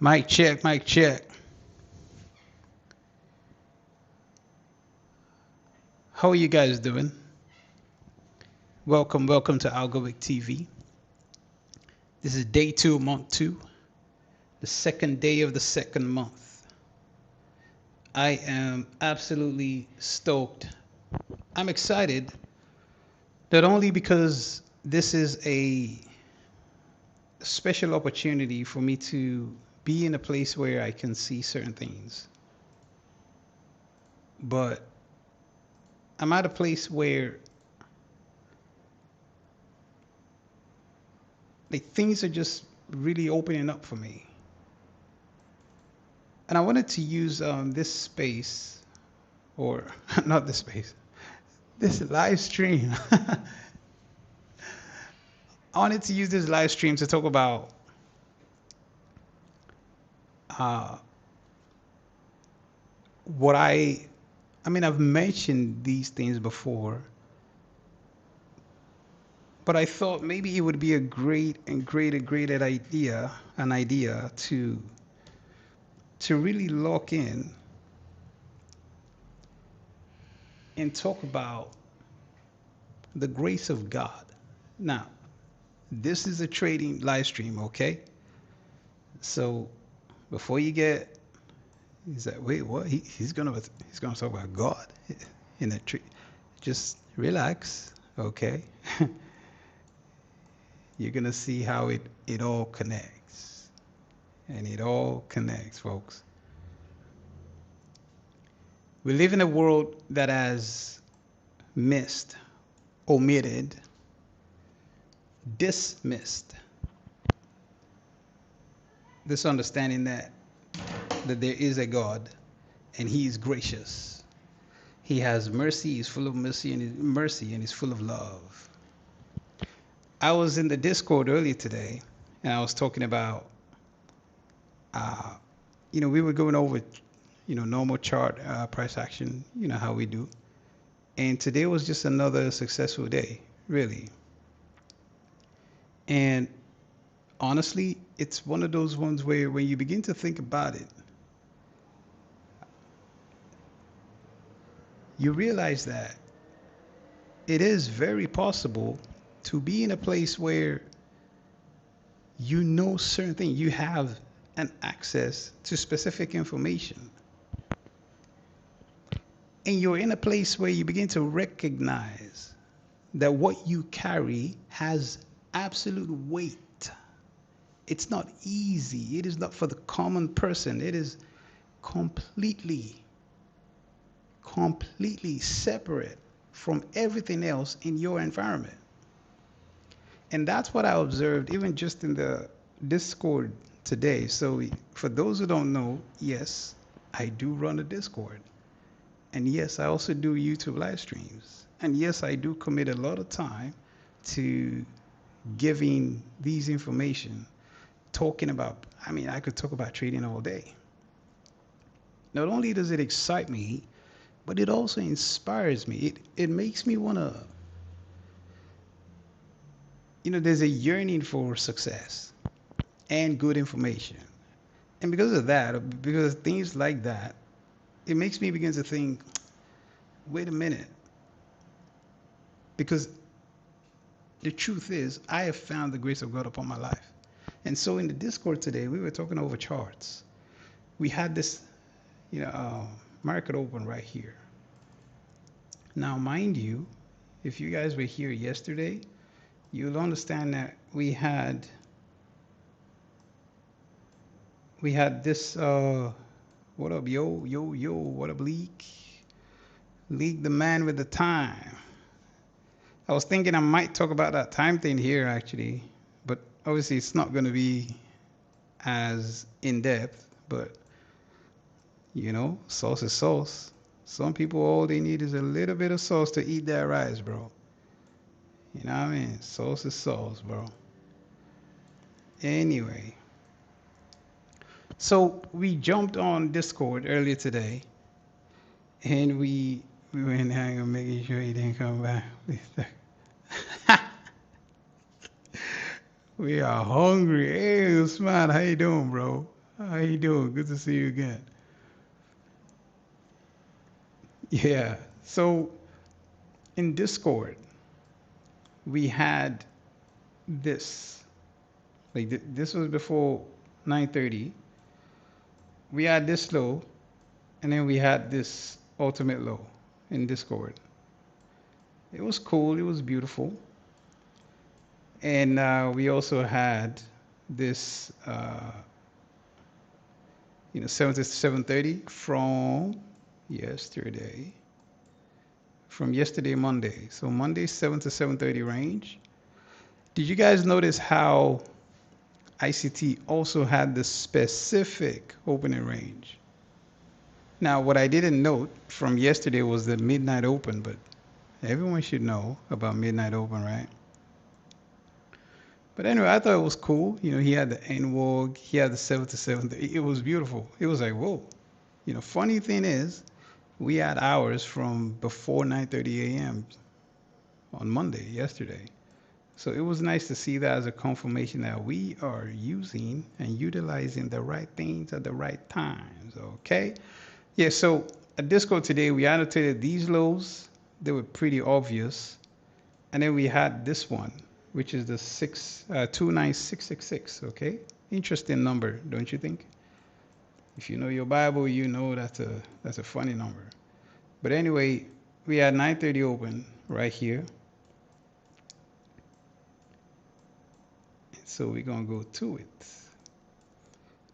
Mic check, mic check. How are you guys doing? Welcome to Algowick TV. This is day 2, month 2, the second day of the second month. I am absolutely stoked. I'm excited, not only because this is a special opportunity for me to be in a place where I can see certain things, but I'm at a place where things are just really opening up for me. And I wanted to use this space, or not this space, this live stream. I wanted to use this live stream to talk about what I mean, I've mentioned these things before, but I thought maybe it would be a great idea, to really lock in and talk about the grace of God. Now, this is a trading live stream, okay? So before you get, he's like, wait, what? He's gonna talk about God in a tree. Just relax, okay? You're gonna see how it all connects, and it all connects, folks. We live in a world that has missed, omitted, dismissed this understanding that there is a God, and He is gracious. He has mercy. He's full of mercy, and He's full of love. I was in the Discord earlier today, and I was talking about, we were going over, normal chart price action, how we do. And today was just another successful day, really. And honestly, it's one of those ones where when you begin to think about it, you realize that it is very possible to be in a place where you know certain things, you have an access to specific information, and you're in a place where you begin to recognize that what you carry has absolute weight. It's not easy. It is not for the common person. It is completely separate from everything else in your environment. And that's what I observed even just in the Discord today. So for those who don't know, yes, I do run a Discord. And yes, I also do YouTube live streams. And yes, I do commit a lot of time to giving these information, talking about, I could talk about trading all day. Not only does it excite me, but it also inspires me. It makes me want to, there's a yearning for success and good information. And because of that, because of things like that, it makes me begin to think, wait a minute. Because the truth is, I have found the grace of God upon my life. And so in the Discord today, we were talking over charts. We had this, market open right here. Now, mind you, if you guys were here yesterday, you'll understand that we had this, what up, yo, what up, Leak the man with the time. I was thinking I might talk about that time thing here, actually, but obviously it's not going to be as in-depth, but, sauce is sauce. Some people, all they need is a little bit of sauce to eat their rice, bro. You know what I mean? Sauce is sauce, bro. Anyway, so we jumped on Discord earlier today, and we went hanging, making sure he didn't come back. We are hungry. Hey, Usman, how you doing, bro? How you doing? Good to see you again. Yeah. So in Discord, we had this. Like this was before 9:30. We had this low, and then we had this ultimate low in Discord. It was cool. It was beautiful, and we also had this, 7 to 7:30 yesterday, from yesterday Monday. So Monday 7 to 7:30 range. Did you guys notice how ICT also had the specific opening range? Now, what I didn't note from yesterday was the midnight open, but everyone should know about midnight open, right? But anyway, I thought it was cool. He had the NWOG, he had the 7 to 7. It was beautiful. It was like, whoa. Funny thing is, we had hours from before 9:30 a.m. on Monday, yesterday. So it was nice to see that as a confirmation that we are using and utilizing the right things at the right times, okay? Yeah, so at Discord today, we annotated these lows. They were pretty obvious. And then we had this one, which is the 29666, okay? Interesting number, don't you think? If you know your Bible, you know that's a funny number. But anyway, we had 9:30 open right here. So we're going to go to it.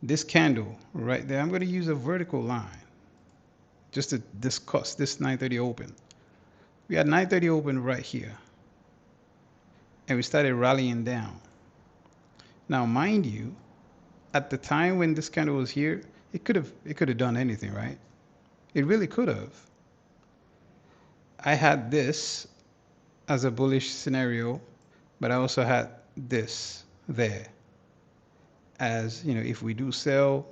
This candle right there, I'm going to use a vertical line just to discuss this 9:30 open. We had 9:30 open right here, and we started rallying down. Now, mind you, at the time when this candle was here, it could have done anything, right? It really could have. I had this as a bullish scenario, but I also had this there as, if we do sell,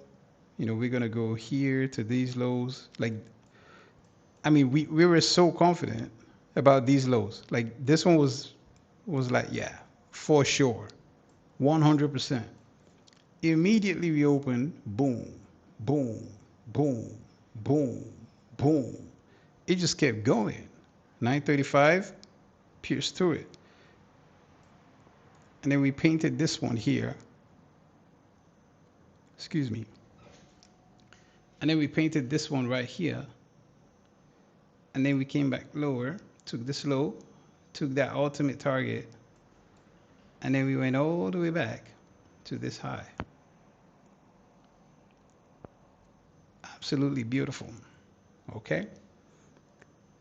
we're going to go here to these lows. Like, I mean, we were so confident about these lows. Like, this one was like, yeah, for sure, 100%. Immediately we opened, boom, boom, boom, boom, boom. It just kept going. 9:35, pierced through it. And then we painted this one here. Excuse me. And then we painted this one right here. And then we came back lower, took this low, took that ultimate target, and then we went all the way back to this high. Absolutely beautiful. Okay?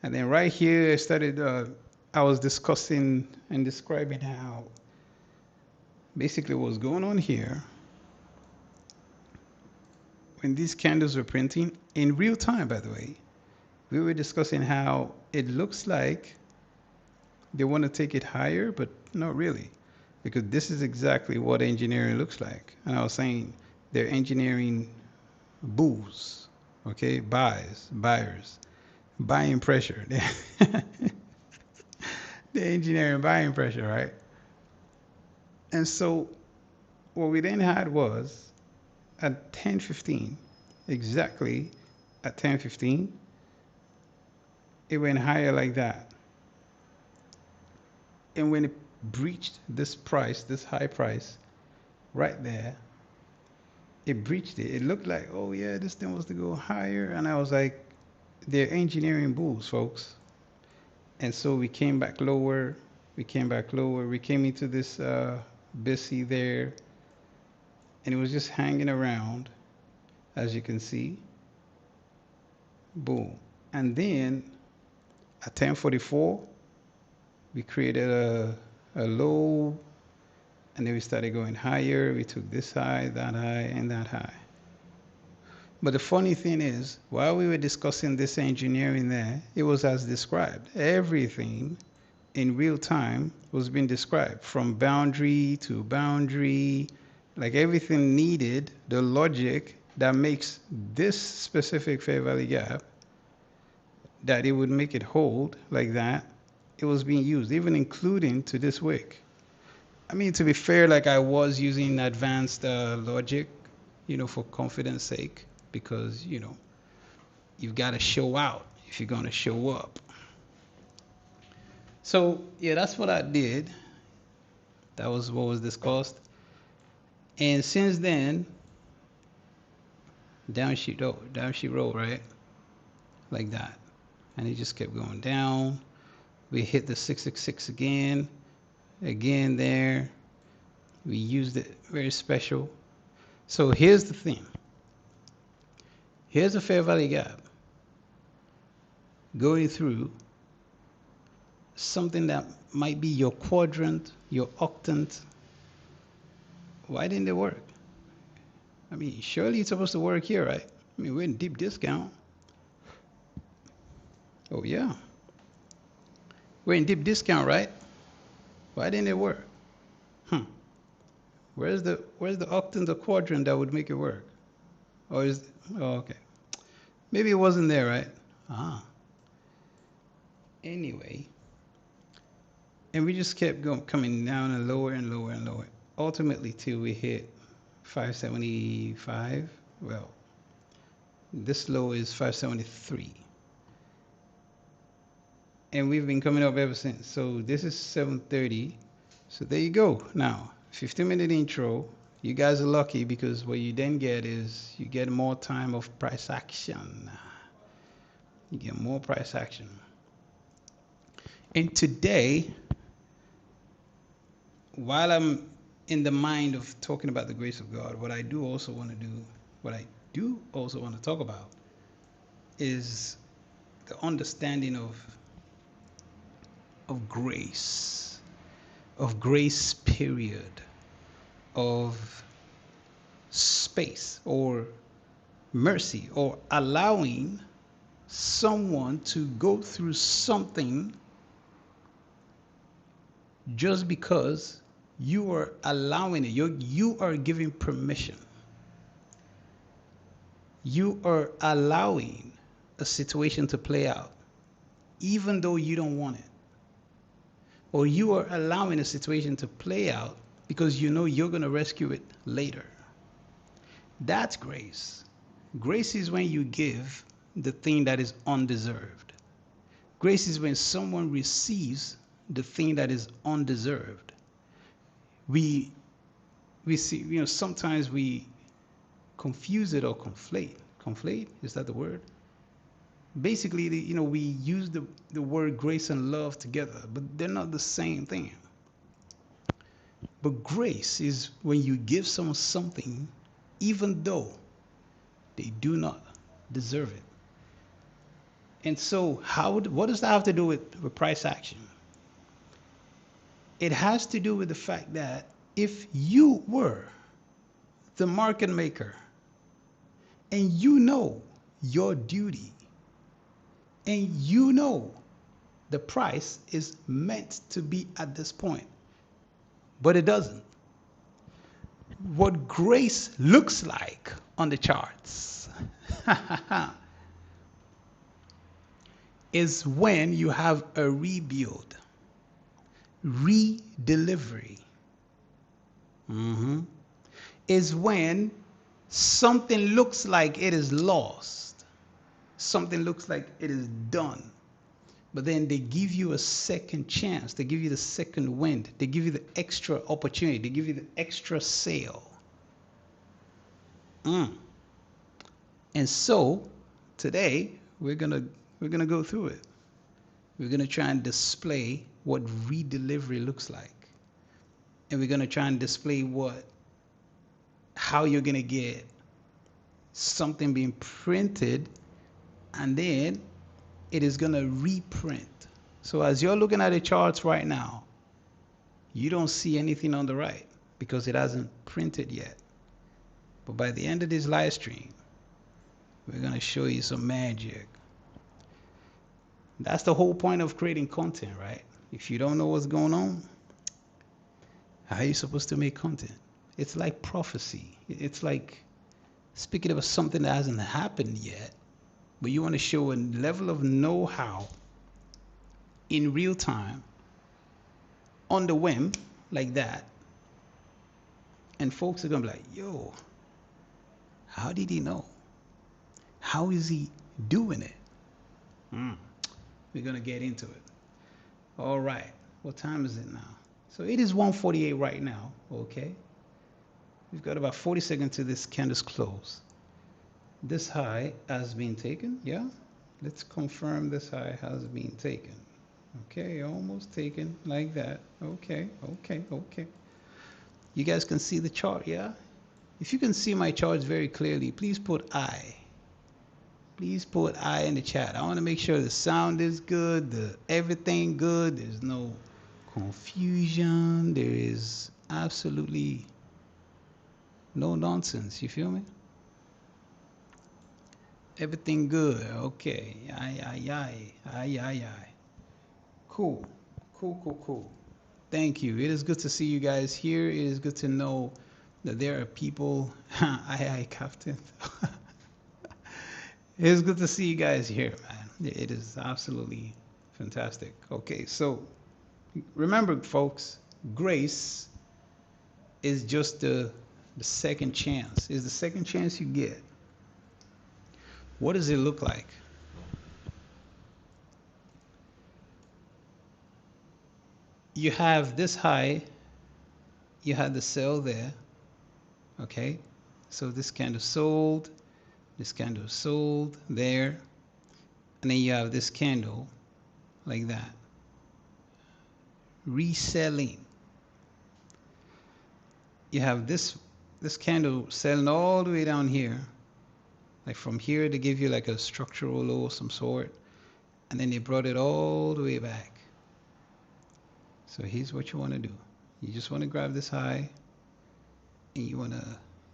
And then right here, I was discussing and describing how basically what was going on here when these candles were printing in real time, by the way. We were discussing how it looks like they want to take it higher, but not really, because this is exactly what engineering looks like. And I was saying they're engineering bulls, okay, buyers, buying pressure. They're engineering buying pressure, right? And so what we then had was at 10:15, exactly at 10:15, it went higher like that. And when it breached this price, this high price, right there, it breached it. It looked like, oh yeah, this thing was to go higher. And I was like, they're engineering bulls, folks. And so we came back lower. We came into this busy there. And it was just hanging around, as you can see. Boom. And then at 10:44, we created a low, and then we started going higher. We took this high, that high, and that high. But the funny thing is, while we were discussing this engineering there, it was as described. Everything in real time was being described, from boundary to boundary, like everything needed, the logic that makes this specific fair value gap, that it would make it hold like that, it was being used, even including to this wick. I mean, to be fair, like I was using advanced logic, for confidence sake, because, you've got to show out if you're going to show up. So, yeah, that's what I did. That was what was discussed. And since then, down she rolled, right? Like that. And it just kept going down. We hit the 666 again there. We used it very special. So here's the thing. Here's a fair value gap going through something that might be your quadrant, your octant. Why didn't it work? I mean, surely it's supposed to work here, right? I mean, we're in deep discount. Oh yeah. We're in deep discount, right? Why didn't it work? Where's the octant or quadrant that would make it work? Or okay. Maybe it wasn't there, right? Anyway. And we just kept coming down and lower and lower and lower. Ultimately till we hit 575. Well, this low is 573. And we've been coming up ever since. So this is 730. So there you go. Now, 15-minute intro. You guys are lucky because what you then get is you get more time of price action. You get more price action. And today, while I'm in the mind of talking about the grace of God, what I do also want to talk about is the understanding of grace period, of space or mercy, or allowing someone to go through something just because you are allowing it. You are giving permission. You are allowing a situation to play out, even though you don't want it. Or you are allowing a situation to play out because you know you're going to rescue it later. That's grace. Grace is when you give the thing that is undeserved. Grace is when someone receives the thing that is undeserved. We see, sometimes we confuse it or conflate. Conflate, is that the word? Basically, we use the word grace and love together, but they're not the same thing. But grace is when you give someone something even though they do not deserve it. And so what does that have to do with price action? It has to do with the fact that if you were the market maker and you know your duty and you know the price is meant to be at this point, but it doesn't. What grace looks like on the charts is when you have a rebuild, redelivery. Is when something looks like it is lost. Something looks like it is done. But then they give you a second chance. They give you the second wind. They give you the extra opportunity. They give you the extra sale. And so today we're gonna go through it. We're gonna try and display what redelivery looks like. And we're gonna try and display how you're gonna get something being printed and then it is going to reprint. So as you're looking at the charts right now, you don't see anything on the right because it hasn't printed yet. But by the end of this live stream, we're going to show you some magic. That's the whole point of creating content, right? If you don't know what's going on, how are you supposed to make content? It's like prophecy. It's like speaking about something that hasn't happened yet, but you want to show a level of know-how in real time, on the whim, like that. And folks are going to be like, yo, How did he know? How is he doing it? We're going to get into it. All right. What time is it now? So it is 1:48 right now. Okay. We've got about 40 seconds to this candle's close. This high has been taken. Yeah. Let's confirm this high has been taken. Okay. Almost taken like that. Okay. Okay. Okay. You guys can see the chart. Yeah. If you can see my charts very clearly, please put I. Please put I in the chat. I want to make sure the sound is good, everything good. There's no confusion. There is absolutely no nonsense. You feel me? Everything good. Okay. Aye. Cool. Cool. Thank you. It is good to see you guys here. It is good to know that there are people. Aye, Captain. It is good to see you guys here, man. It is absolutely fantastic. Okay, so remember, folks, grace is just the second chance. Is the second chance you get. What does it look like? You have this high. You had the sell there. Okay, so this candle sold. This candle sold there, and then you have this candle like that, reselling. You have this candle selling all the way down here, like from here to give you like a structural low of some sort, and then they brought it all the way back. So here's what you want to do. You just want to grab this high, and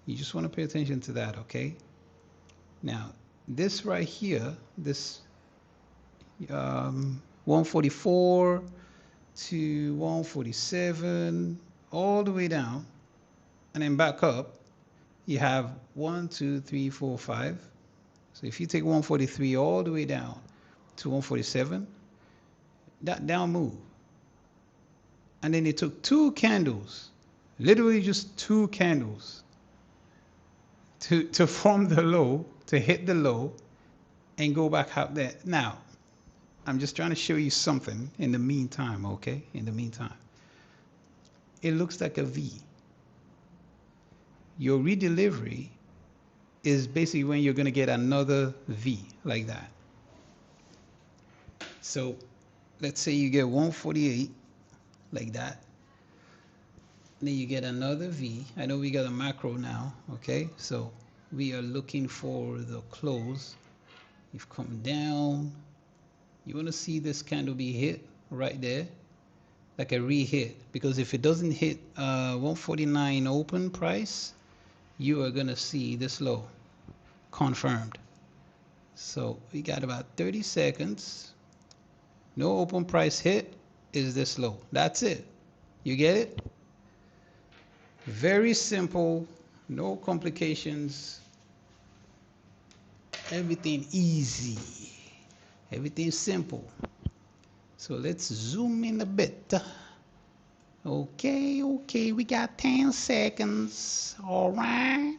you just want to pay attention to that, okay? Now, this right here, this 144 to 147, all the way down, and then back up, you have 1, 2, 3, 4, 5. So if you take 143 all the way down to 147, that down move. And then it took 2 candles, literally just 2 candles, to form the low, to hit the low and go back out there. Now, I'm just trying to show you something in the meantime, okay? In the meantime. It looks like a V. Your redelivery is basically when you're going to get another V like that. So let's say you get 148 like that. And then you get another V. I know we got a macro now, okay? So we are looking for the close. You've come down. You want to see this candle be hit right there, like a re-hit, because if it doesn't hit 149 open price, you are going to see this low confirmed. So we got about 30 seconds. No open price hit is this low. That's it. You get it? Very simple, no complications. Everything easy. Everything simple. So let's zoom in a bit. Okay, we got 10 seconds. All right.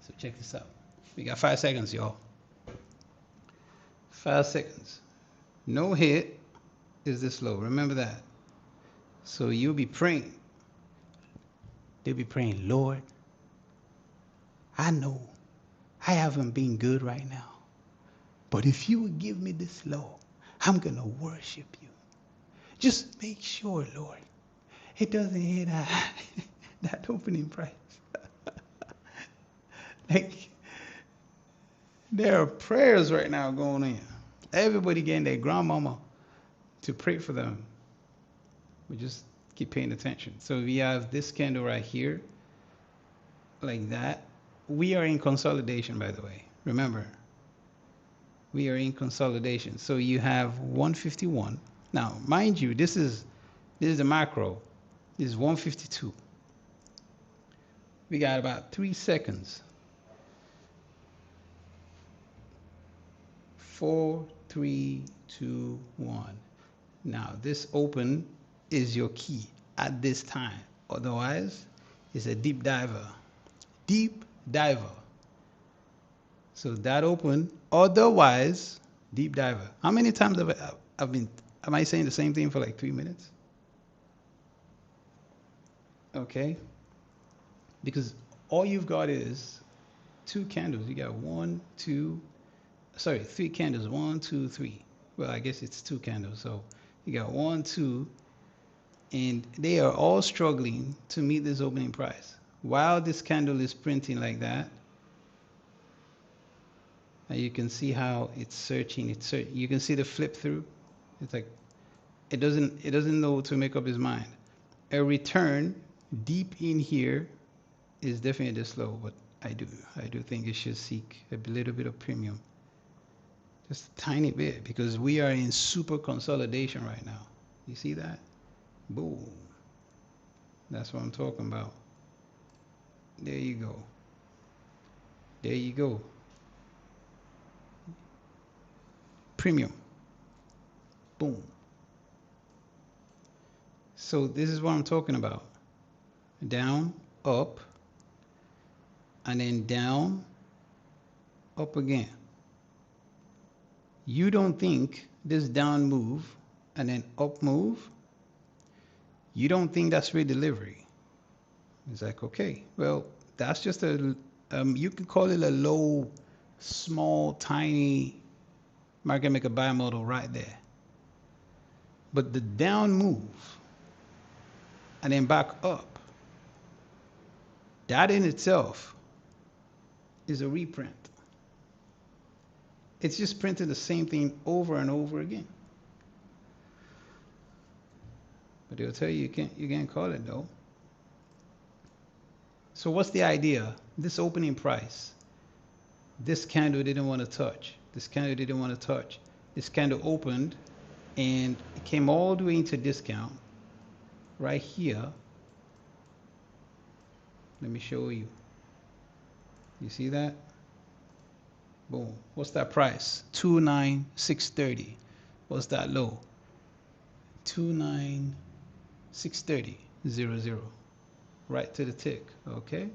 So check this out. We got 5 seconds, y'all. 5 seconds. No hit is this low. Remember that. So you'll be praying. They'll be praying, Lord, I know I haven't been good right now, but if you would give me this low, I'm going to worship you. Just make sure, Lord, it doesn't hit that opening price. Like, there are prayers right now going on. Everybody getting their grandmama to pray for them. We just keep paying attention. So we have this candle right here, like that. We are in consolidation, by the way. Remember, we are in consolidation. So you have 151. Now, mind you, this is the macro. This is 152. We got about 3 seconds. 4, 3, 2, 1. Now, this open is your key at this time. Otherwise, It's a deep diver. Deep diver. So that open, otherwise, deep diver. How many times am I saying the same thing for like 3 minutes? Okay. Because all you've got is 2 candles. You got 3 candles. 1, 2, 3. Well, I guess it's 2 candles. So you got 1, 2, and they are all struggling to meet this opening price. While this candle is printing like that, and you can see how it's searching. You can see the flip through. It's like it doesn't know to make up its mind. A return deep in here is definitely slow, but I do think it should seek a little bit of premium, just a tiny bit, because we are in super consolidation right now. You see that? Boom. That's what I'm talking about. There you go. There you go. Premium. Boom. So this is what I'm talking about. Down, up, and then down, up again. You don't think this down move and then up move, you don't think that's redelivery. It's like, okay, well, that's just you can call it a low, small, tiny market maker buy model right there. But the down move and then back up, that in itself is a reprint. It's just printing the same thing over and over again. But they'll tell you you can't call it though. So what's the idea? This opening price, this candle didn't want to touch. This candle didn't want to touch. This candle opened and it came all the way into discount right here. Let me show you. You see that? Boom. What's that price? 29630. What's that low? 29630. 00. Right to the tick. Okay.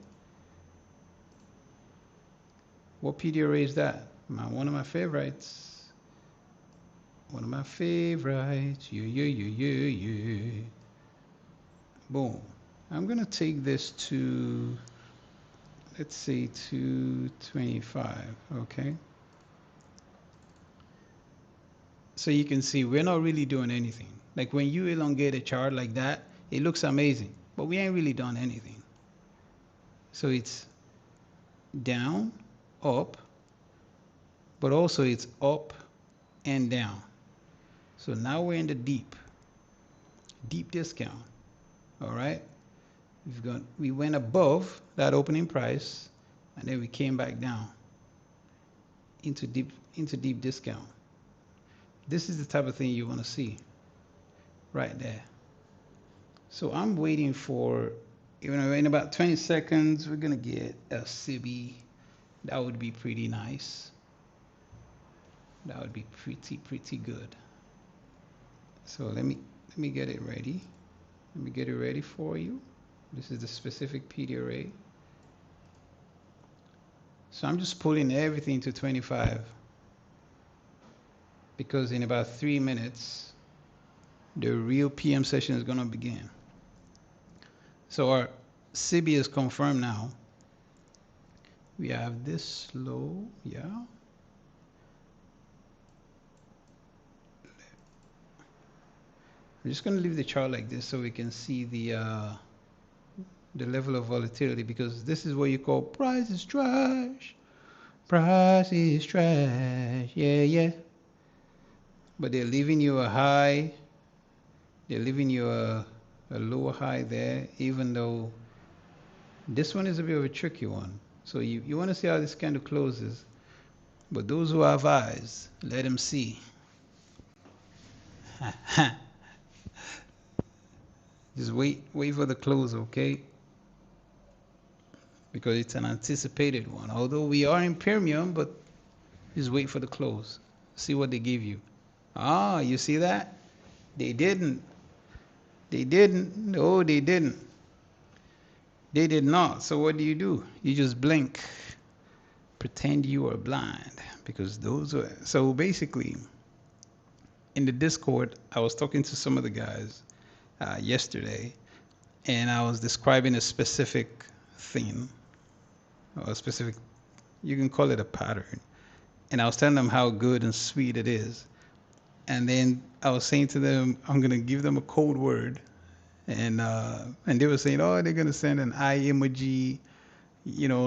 What PD array is that? One of my favorites. One of my favorites. Yeah. Boom. I'm gonna take this to, let's say 225. Okay. So you can see we're not really doing anything. Like when you elongate a chart like that, it looks amazing, but we ain't really done anything. So it's down, up, but also it's up and down. So now we're in the deep discount. All right. We went above that opening price, and then we came back down into deep discount. This is the type of thing you want to see right there. So I'm waiting for, in about 20 seconds, we're gonna get a CB. That would be pretty nice. That would be pretty good. So let me get it ready. Let me get it ready for you. This is the specific PD array. So I'm just pulling everything to 25 because in about 3 minutes, the real PM session is gonna begin. So our CB is confirmed now. We have this low, yeah. I'm just gonna leave the chart like this so we can see the level of volatility, because this is what you call price is trash. Price is trash, yeah. But they're leaving you a high. They're leaving you a lower high there, even though this one is a bit of a tricky one. So you want to see how this candle closes. But those who have eyes, let them see. Just wait for the close, okay? Because it's an anticipated one. Although we are in premium, but just wait for the close. See what they give you. Ah, you see that? They didn't. No, they didn't. They did not. So what do? You just blink, pretend you are blind, because those are. So basically, in the Discord, I was talking to some of the guys yesterday, and I was describing a specific theme, or a specific, you can call it a pattern. And I was telling them how good and sweet it is. And then I was saying to them, I'm gonna give them a code word, and they were saying, oh, they're gonna send an eye emoji,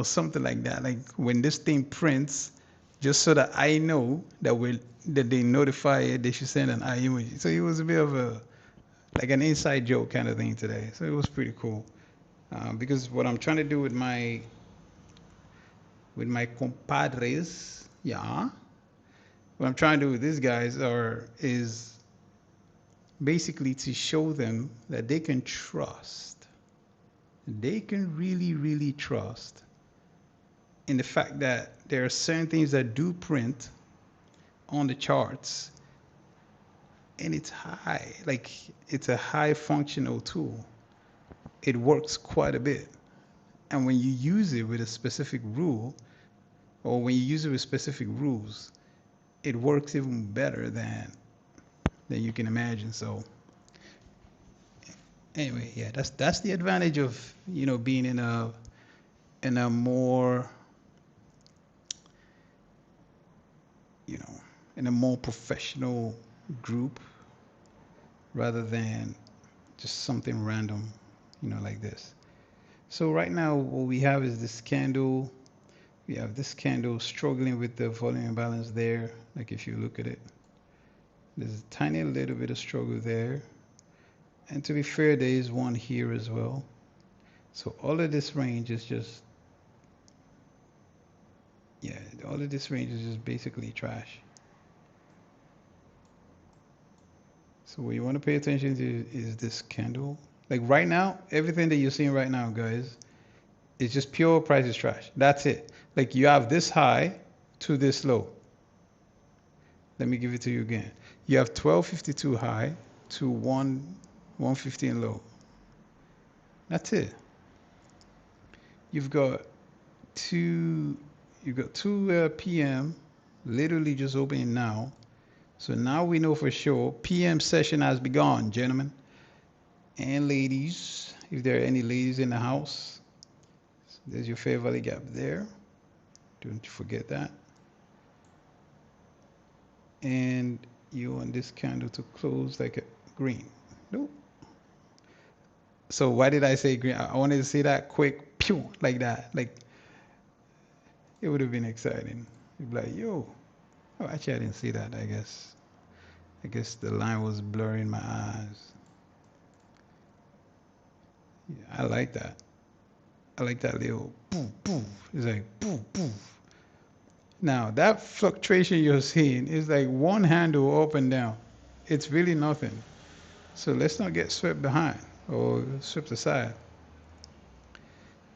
something like that. Like when this thing prints, just so that I know that they notify it, they should send an eye emoji. So it was a bit of a like an inside joke kind of thing today. So it was pretty cool because what I'm trying to do with my compadres, yeah, what I'm trying to do with these guys is basically to show them that they can trust. They can really, really trust in the fact that there are certain things that do print on the charts, and it's high. Like it's a high functional tool. It works quite a bit. And when you use it with a specific rule, or when you use it with specific rules, it works even better than you can imagine. So anyway, yeah, that's the advantage of being in a more you know in a more professional group rather than just something random, like this. So right now what we have is this candle. We have this candle struggling with the volume imbalance there. Like if you look at it, there's a tiny little bit of struggle there. And to be fair, there is one here as well. So all of this range is just, yeah, all of this range is just basically trash. So what you want to pay attention to is this candle. Like right now, everything that you're seeing right now, guys, is just pure price is trash. That's it. Like you have this high to this low. Let me give it to you again. You have 1252 high to 115 low. That's it. You've got two PM literally just opening now. So now we know for sure PM session has begun, gentlemen and ladies. If there are any ladies in the house, there's your Fair Valley Gap there. Don't you forget that. And you want this candle to close like a green. Nope. So why did I say green? I wanted to say that quick, pew, like that. Like it would have been exciting. You'd be like, yo. Oh, actually, I didn't see that. I guess the line was blurring my eyes. Yeah, I like that. I like that little poof, poof. It's like poof, poof. Now, that fluctuation you're seeing is like one handle up and down. It's really nothing. So let's not get swept behind or swept aside.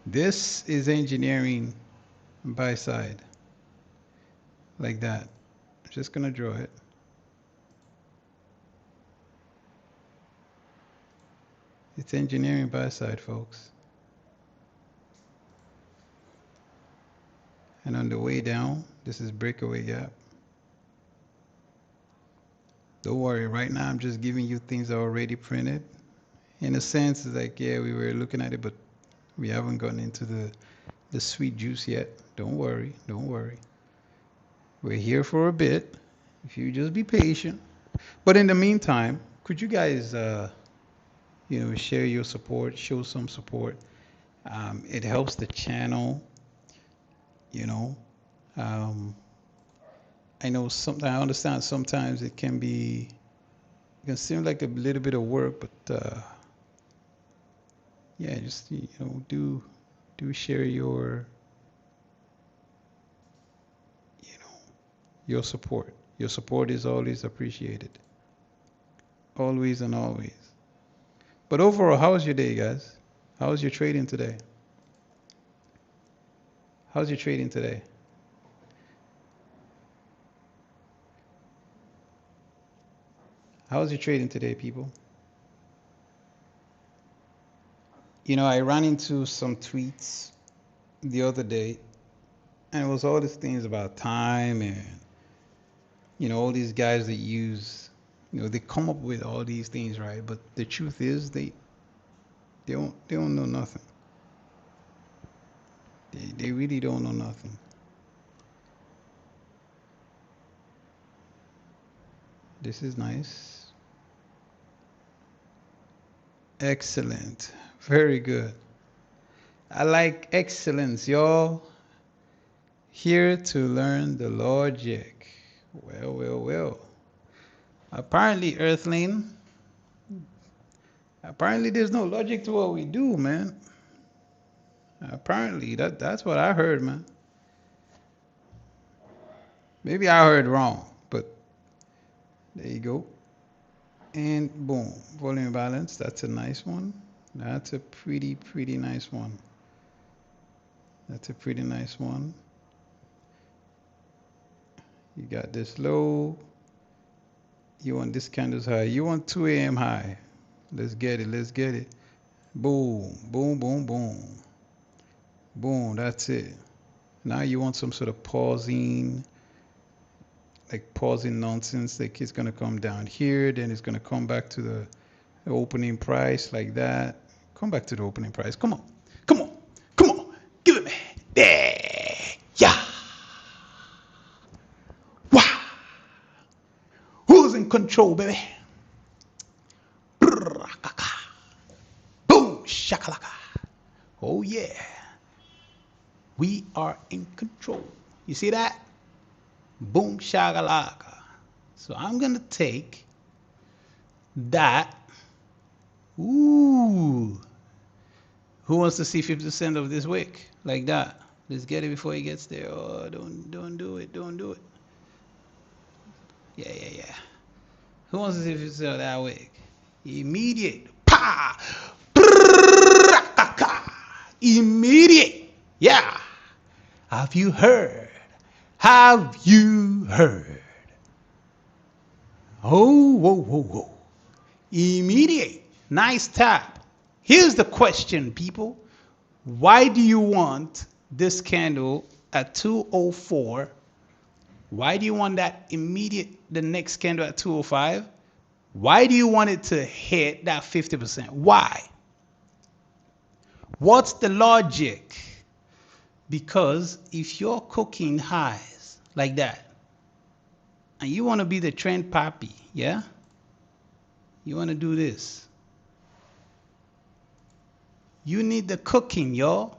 This is engineering buy side, like that. I'm just going to draw it. It's engineering buy side, folks. And on the way down, this is breakaway gap. Don't worry, right now I'm just giving you things that are already printed. In a sense, it's like, yeah, we were looking at it, but we haven't gotten into the sweet juice yet. Don't worry, don't worry. We're here for a bit. If you just be patient. But in the meantime, could you guys, share your support, show some support. It helps the channel, you know. Um, I know sometimes, I understand sometimes it can seem like a little bit of work, but yeah, just, do share your support. Your support is always appreciated. Always and always. But overall, how was your day, guys? How was your trading today? How's your trading today? How's your trading today, people? I ran into some tweets the other day, and it was all these things about time and, all these guys that use, they come up with all these things, right? But the truth is they don't know nothing. They really don't know nothing. This is nice. Excellent. Very good. I like excellence, y'all. Here to learn the logic. Well, well, well. Apparently, Earthling, apparently there's no logic to what we do, man. Apparently, that's what I heard, man. Maybe I heard wrong, but there you go. And boom, volume balance. That's a nice one. That's a pretty nice one. That's a pretty nice one. You got this low. You want this candle's high. You want 2 a.m. high. Let's get it. Let's get it. Boom, boom, boom, boom. Boom, that's it. Now you want some sort of pausing, like pausing nonsense. Like it's going to come down here, then it's going to come back to the opening price like that. Come back to the opening price. Come on. Come on. Come on. Give it me. There. Yeah. Wow. Who's in control, baby? Boom. Shakalaka. Oh, yeah. We are in control. You see that? Boom shakalaka. So I'm going to take that. Ooh. Who wants to see 50% of this wick? Like that. Let's get it before he gets there. Oh, don't do it. Don't do it. Yeah. Who wants to see 50% of that wick? Immediate. Pa! Immediate. Yeah. Have you heard? Have you heard? Oh, whoa. Immediate. Nice tap. Here's the question, people. Why do you want this candle at 204? Why do you want that immediate, the next candle at 205? Why do you want it to hit that 50%? Why? What's the logic? Because if you're cooking highs like that, and you want to be the trend poppy, yeah? You want to do this. You need the cooking, y'all.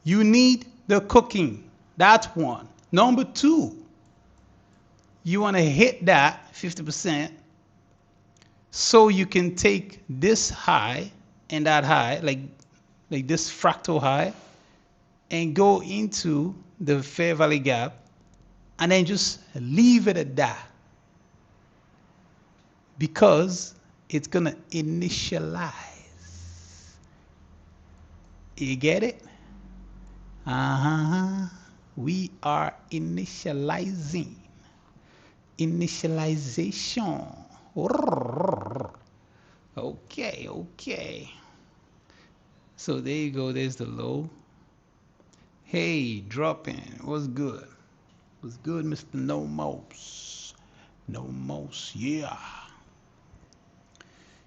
You need the cooking. That's one. Number two, you want to hit that 50% so you can take this high and that high, like this fractal high, and go into the Fair Valley Gap and then just leave it at that. Because it's going to initialize. You get it? We are initializing. Initialization. Okay. So there you go. There's the low. Hey, dropping. What's good? What's good, Mr. No Most? No Most, yeah.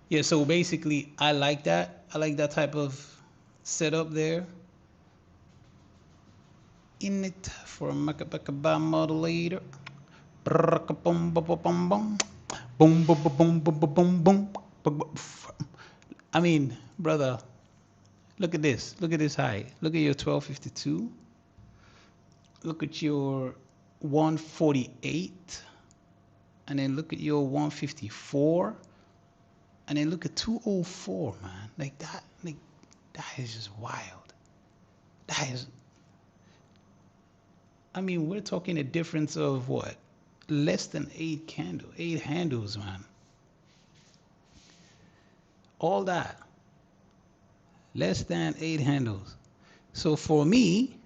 Yeah, so basically, I like that. I like that type of setup there. In it for a Macabacaba modulator. Boom, boom, boom. I mean, brother, look at this. Look at this high. Look at your 1252. Look at your 148. And then look at your 154. And then look at 204, man. Like that is just wild. That is, I mean, we're talking a difference of what? Less than 8 handles, man. All that. Less than 8 handles. So for me,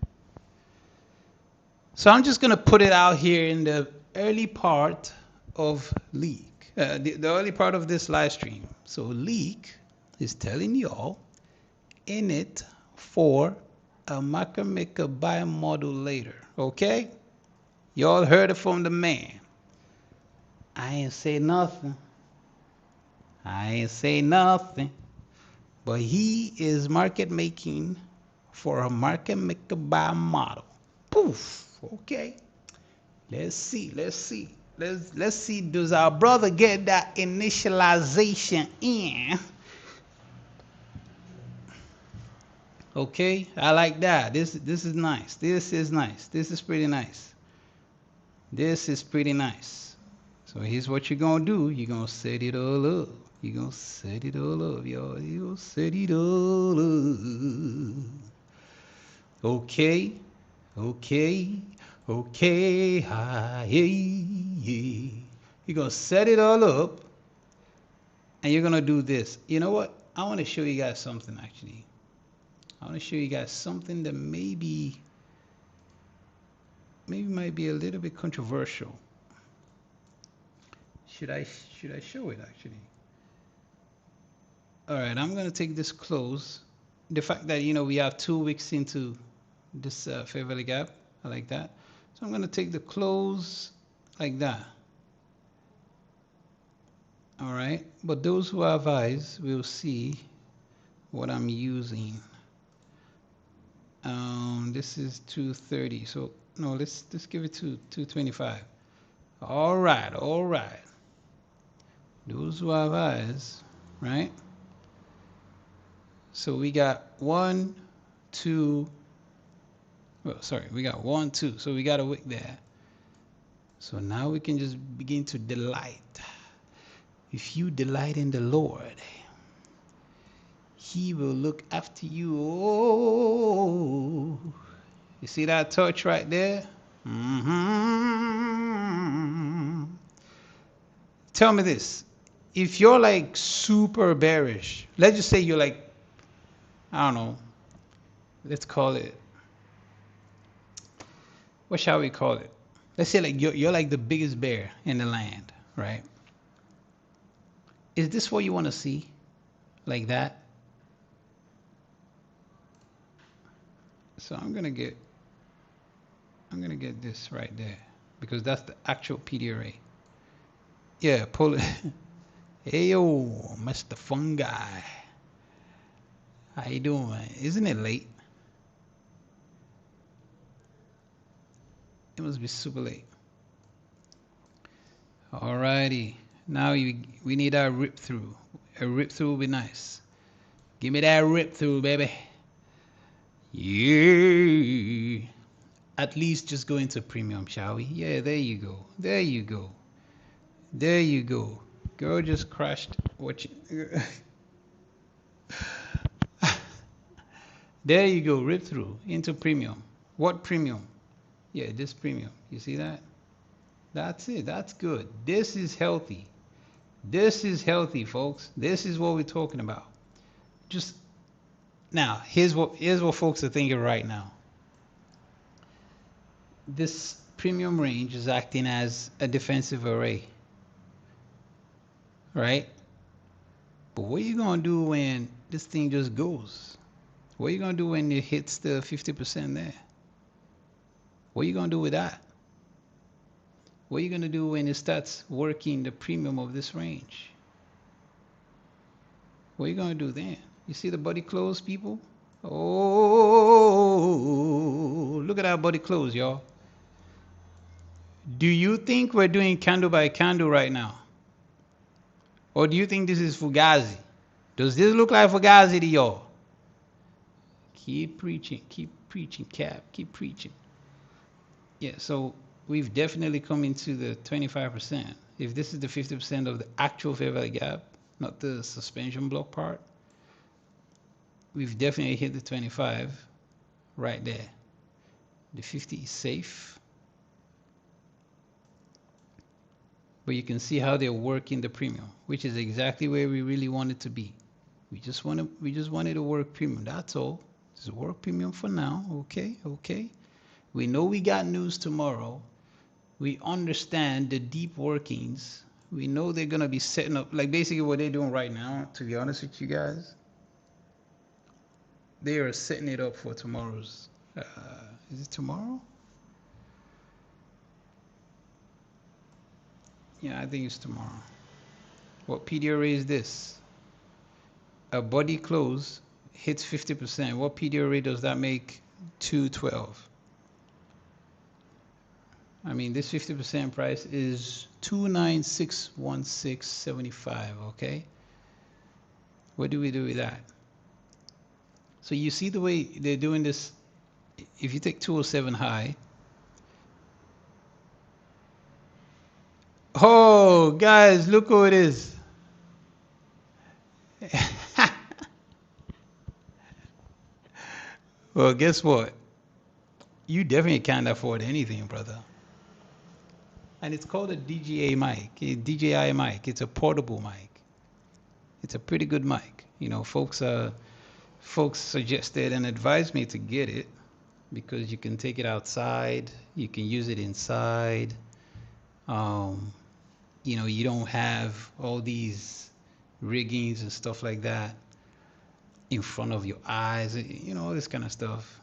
so I'm just going to put it out here in the early part of leak. The early part of this live stream. So leak, is telling y'all in it for a market maker buy model later. Okay? Y'all heard it from the man. I ain't say nothing. I ain't say nothing. But he is market making for a market maker buy model. Poof. Okay. Let's see. Let's see. Does our brother get that initialization in? Okay, I like that. This is nice. This is nice. This is pretty nice. This is pretty nice. So here's what you're gonna do. You're gonna set it all up. You're gonna set it all up, y'all. You're gonna set it all up. Okay. Hi, yeah. You're gonna set it all up, and you're gonna do this. You know what? I want to show you guys something actually. I want to show you guys something that maybe might be a little bit controversial. Should I show it actually? All right, I'm gonna take this close. The fact that we are 2 weeks into this fair value gap, I like that. So I'm gonna take the close like that. All right, but those who have eyes will see what I'm using. This is 230. So no, let's give it to 225. All right. Those who have eyes, right? So we got 1, 2. Well, sorry, we got 1, 2. So we got a wick there. So now we can just begin to delight. If you delight in the Lord, He will look after you. Oh, you see that touch right there? Tell me this. If you're like super bearish, let's just say you're like, I don't know, let's call it, what shall we call it? Let's say like you're like the biggest bear in the land, right? Is this what you want to see? Like that? So I'm gonna get this right there because that's the actual PD array. Yeah, pull it. Hey yo, Mr. Fungi. How you doing? Isn't it late? It must be super late. Alrighty. Now we need our rip through. A rip through will be nice. Give me that rip through, baby. Yeah. At least just go into premium, shall we? Yeah, there you go. There you go. There you go. Girl just crashed. What you... There you go. Rip through into premium. What premium? Yeah, this premium. You see that? That's it. That's good. This is healthy. This is healthy, folks. This is what we're talking about. Just now, here's what folks are thinking right now. This premium range is acting as a defensive array, right? But what are you gonna do when this thing just goes? What are you gonna do when it hits the 50% there? What are you gonna do with that? What are you gonna do when it starts working the premium of this range? What are you gonna do then? You see the body close, people? Oh, look at our body close, y'all. Do you think we're doing candle by candle right now? Or do you think this is Fugazi? Does this look like Fugazi to y'all? Keep preaching, Cap, keep preaching. Yeah, so we've definitely come into the 25%. If this is the 50% of the actual fair value gap, not the suspension block part, we've definitely hit the 25 right there. The 50 is safe. But you can see how they're working the premium, which is exactly where we really want it to be. We just wanted to work premium. That's all. Just work premium for now. Okay. We know we got news tomorrow. We understand the deep workings We know they're gonna be setting up, like basically what they're doing right now, to be honest with you guys. They are setting it up for tomorrow's, is it tomorrow? Yeah, I think it's tomorrow. What PD array is this? A body close hits 50%. What PD array does that make? 212. I mean, this 50% price is 29616.75, okay? What do we do with that? So you see the way they're doing this. If you take 207 high. Oh, guys, look who it is. Well, guess what? You definitely can't afford anything, brother. And it's called a DJI mic. DJI mic. It's a portable mic. It's a pretty good mic. You know, folks suggested and advised me to get it because you can take it outside. You can use it inside. You know, you don't have all these riggings and stuff like that in front of your eyes, you know, all this kind of stuff.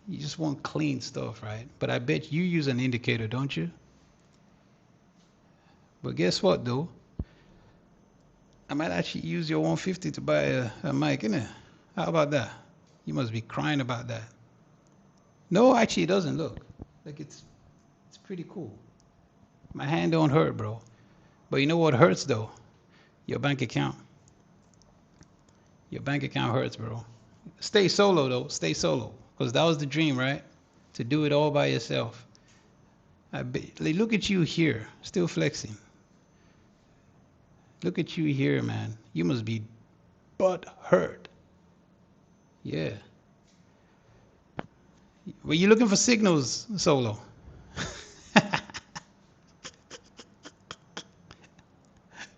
You just want clean stuff, right? But I bet you use an indicator, don't you? But guess what, though? I might actually use your 150 to buy a mic, innit? How about that? You must be crying about that. No, actually, it doesn't look. Like it's pretty cool. My hand don't hurt, bro. But you know what hurts, though? Your bank account. Your bank account hurts, bro. Stay solo, though. Stay solo. Because that was the dream, right? To do it all by yourself. Look at you here, still flexing. Look at you here, man. You must be butt hurt. Yeah. Were you looking for signals, Solo?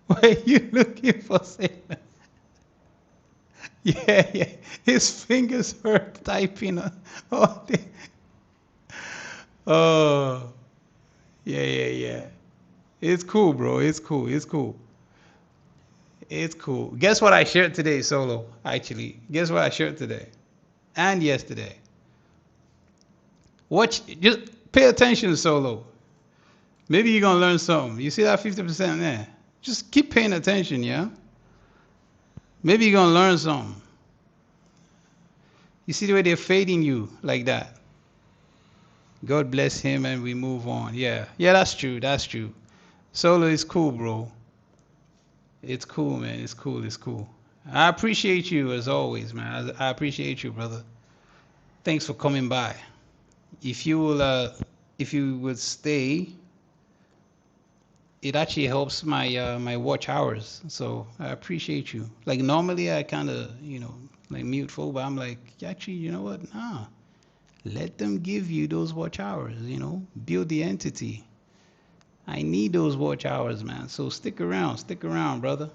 Were you looking for signals? Yeah. His fingers hurt typing all day. Oh, yeah. It's cool, bro. It's cool. Guess what I shared today, Solo? Actually, guess what I shared today and yesterday. Just pay attention, Solo. Maybe you're gonna learn something. You see that 50% there? Just keep paying attention, yeah? Maybe you're gonna learn something. You see the way they're fading you like that? God bless him and we move on. Yeah, that's true. Solo is cool, bro. It's cool, man. It's cool. I appreciate you as always, man. I appreciate you, brother. Thanks for coming by. If you would stay, it actually helps my my watch hours. So I appreciate you. Like normally I kind of, like mute folk, but I'm like, actually, you know what? Nah. Let them give you those watch hours, build the entity. I need those watch hours, man. So stick around, brother.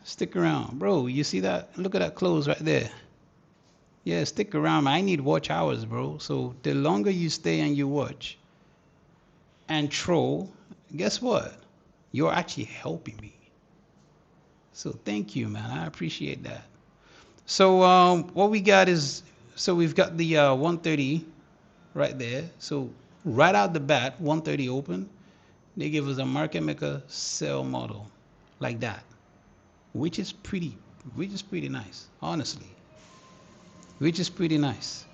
Stick around. Bro, you see that? Look at that close right there. Yeah, stick around, man. I need watch hours, bro. So the longer you stay and you watch and troll, guess what? You're actually helping me. So thank you, man. I appreciate that. So what we got is, we've got the 130 right there. So right out the bat, 130 open, they give us a market maker sell model like that, which is pretty nice, honestly. Which is pretty nice.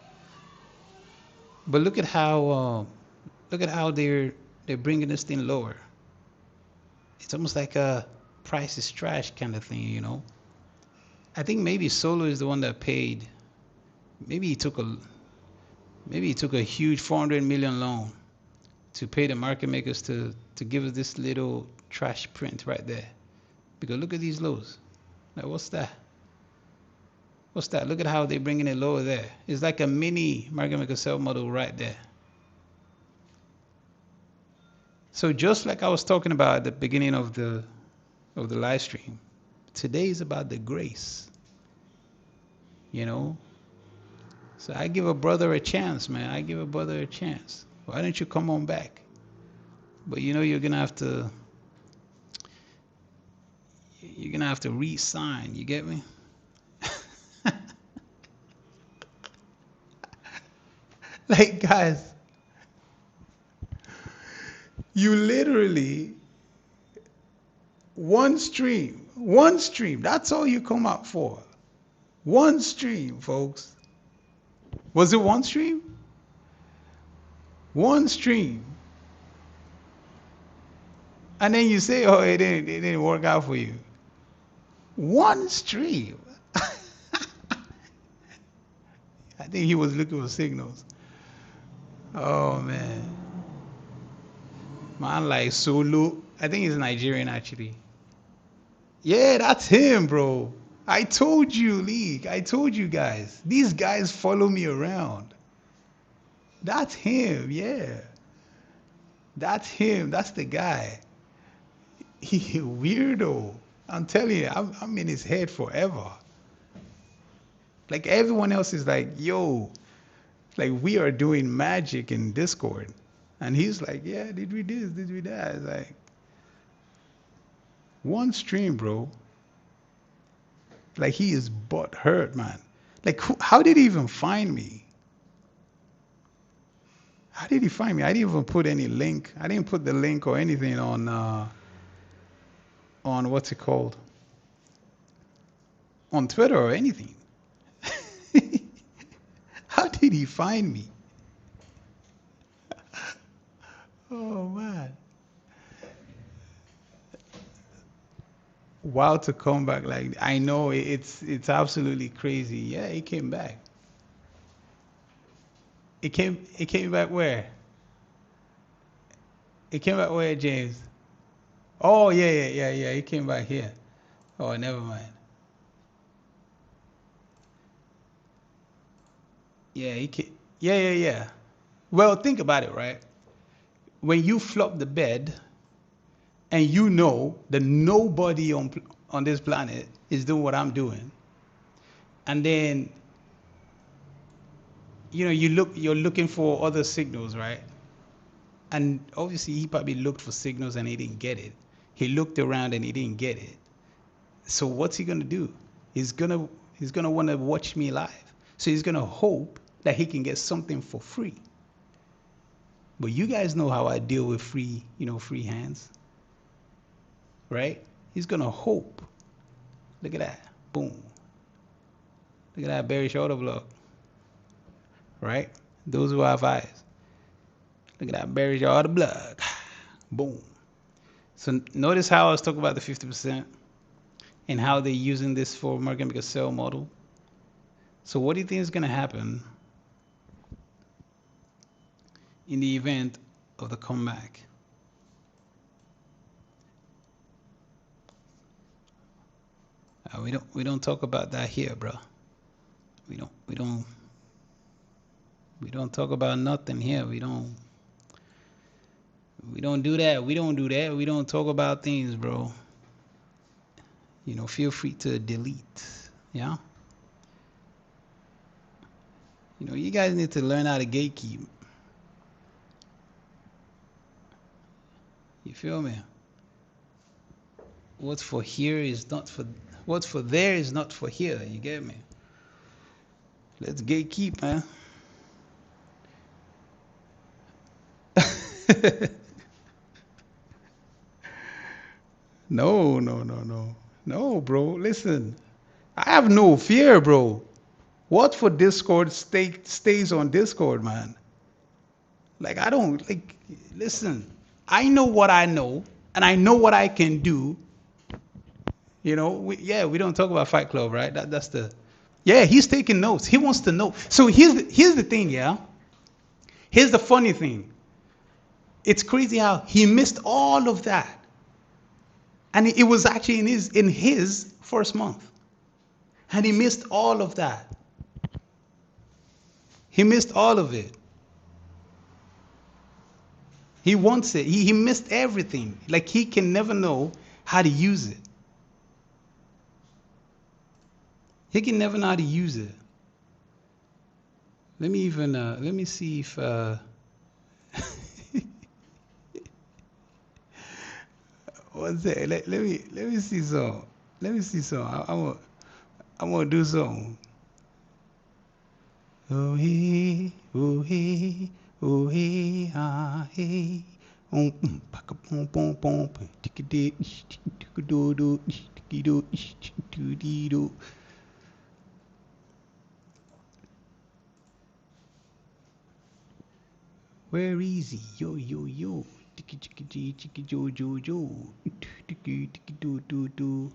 But look at how they're bringing this thing lower. It's almost like a price is trash kind of thing, I think maybe Solo is the one that paid. Maybe he took a huge 400 million loan to pay the market makers to give us this little trash print right there. Because look at these lows. Like, what's that? Look at how they're bringing it lower there. It's like a mini market maker sell model right there. So just like I was talking about at the beginning of the live stream, today is about the grace. So I give a brother a chance, man. Why don't you come on back? But you know you're gonna have to re-sign. You get me? Like guys, you literally one stream. That's all you come out for. One stream, folks. Was it one stream? One stream. And then you say, oh, it didn't work out for you. One stream. I think he was looking for signals. Oh man. Man like Sulu. I think he's Nigerian actually. Yeah, that's him, bro. I told you, League. I told you guys. These guys follow me around. That's him, yeah. That's him. That's the guy. He weirdo. I'm telling you, I'm in his head forever. Like everyone else is like, yo, like we are doing magic in Discord. And he's like, yeah, did we this, did we that? It's like, one stream, bro. Like he is butt hurt, man. Like how did he even find me? How did he find me? I didn't even put any link. I didn't put the link or anything on what's it called? On Twitter or anything. How did he find me? Oh man. Wow, to come back, like I know it's absolutely crazy. Yeah, he came back. It came back where? It came back where, James? Oh yeah. He came back here. Oh, never mind. Yeah, he came. Yeah. Well, think about it, right? When you flop the bed and you know that nobody on this planet is doing what I'm doing, and then you're looking for other signals, right? And obviously he probably looked for signals and he didn't get it. He looked around and he didn't get it. So what's he gonna do? He's gonna want to watch me live. So he's gonna hope that he can get something for free. But you guys know how I deal with free hands, right? He's gonna hope. Look at that, boom. Look at that bearish order block, right? Those who have eyes. Look at that bearish order block, boom. So notice how I was talking about the 50% and how they're using this for market maker sell model. So what do you think is going to happen in the event of the comeback? We don't talk about that here, bro. We don't talk about nothing here. We don't do that. We don't talk about things, bro. Feel free to delete. Yeah. You guys need to learn how to gatekeep. You feel me? What's for here is not for, what's for there is not for here. You get me? Let's gatekeep, man. No, bro. Listen, I have no fear, bro. What for Discord stays on Discord, man. Like I don't like. Listen, I know what I know, and I know what I can do. We don't talk about Fight Club, right? That's the. Yeah, he's taking notes. He wants to know. So here's the thing, yeah. Here's the funny thing. It's crazy how he missed all of that. And it was actually in his first month. And he missed all of that. He missed all of it. He wants it. He missed everything. Like he can never know how to use it. He can never know how to use it. Let me see if One second. Let me see some. Let me see some. I'm gonna do something. Oh he, oh he, oh he, ah he. Paka pom pom pom, tiki di, tiki do do, tiki do, do dee do. Where easy, yo yo yo, tiki tiki dee, tiki jo jo jo, tiki tiki do do do.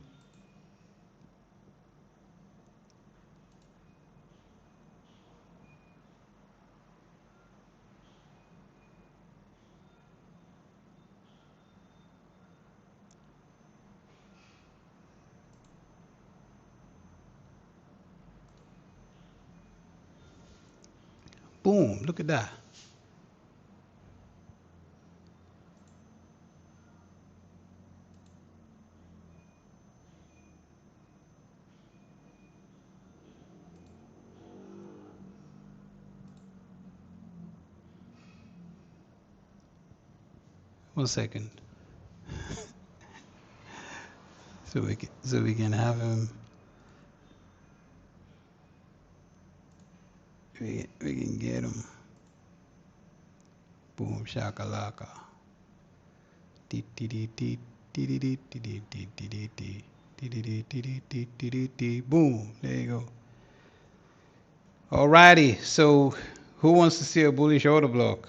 Boom! Look at that. One second. So we can have him. We can get him. Boom shakalaka. Boom. There you go. Alrighty. So who wants to see a bullish order block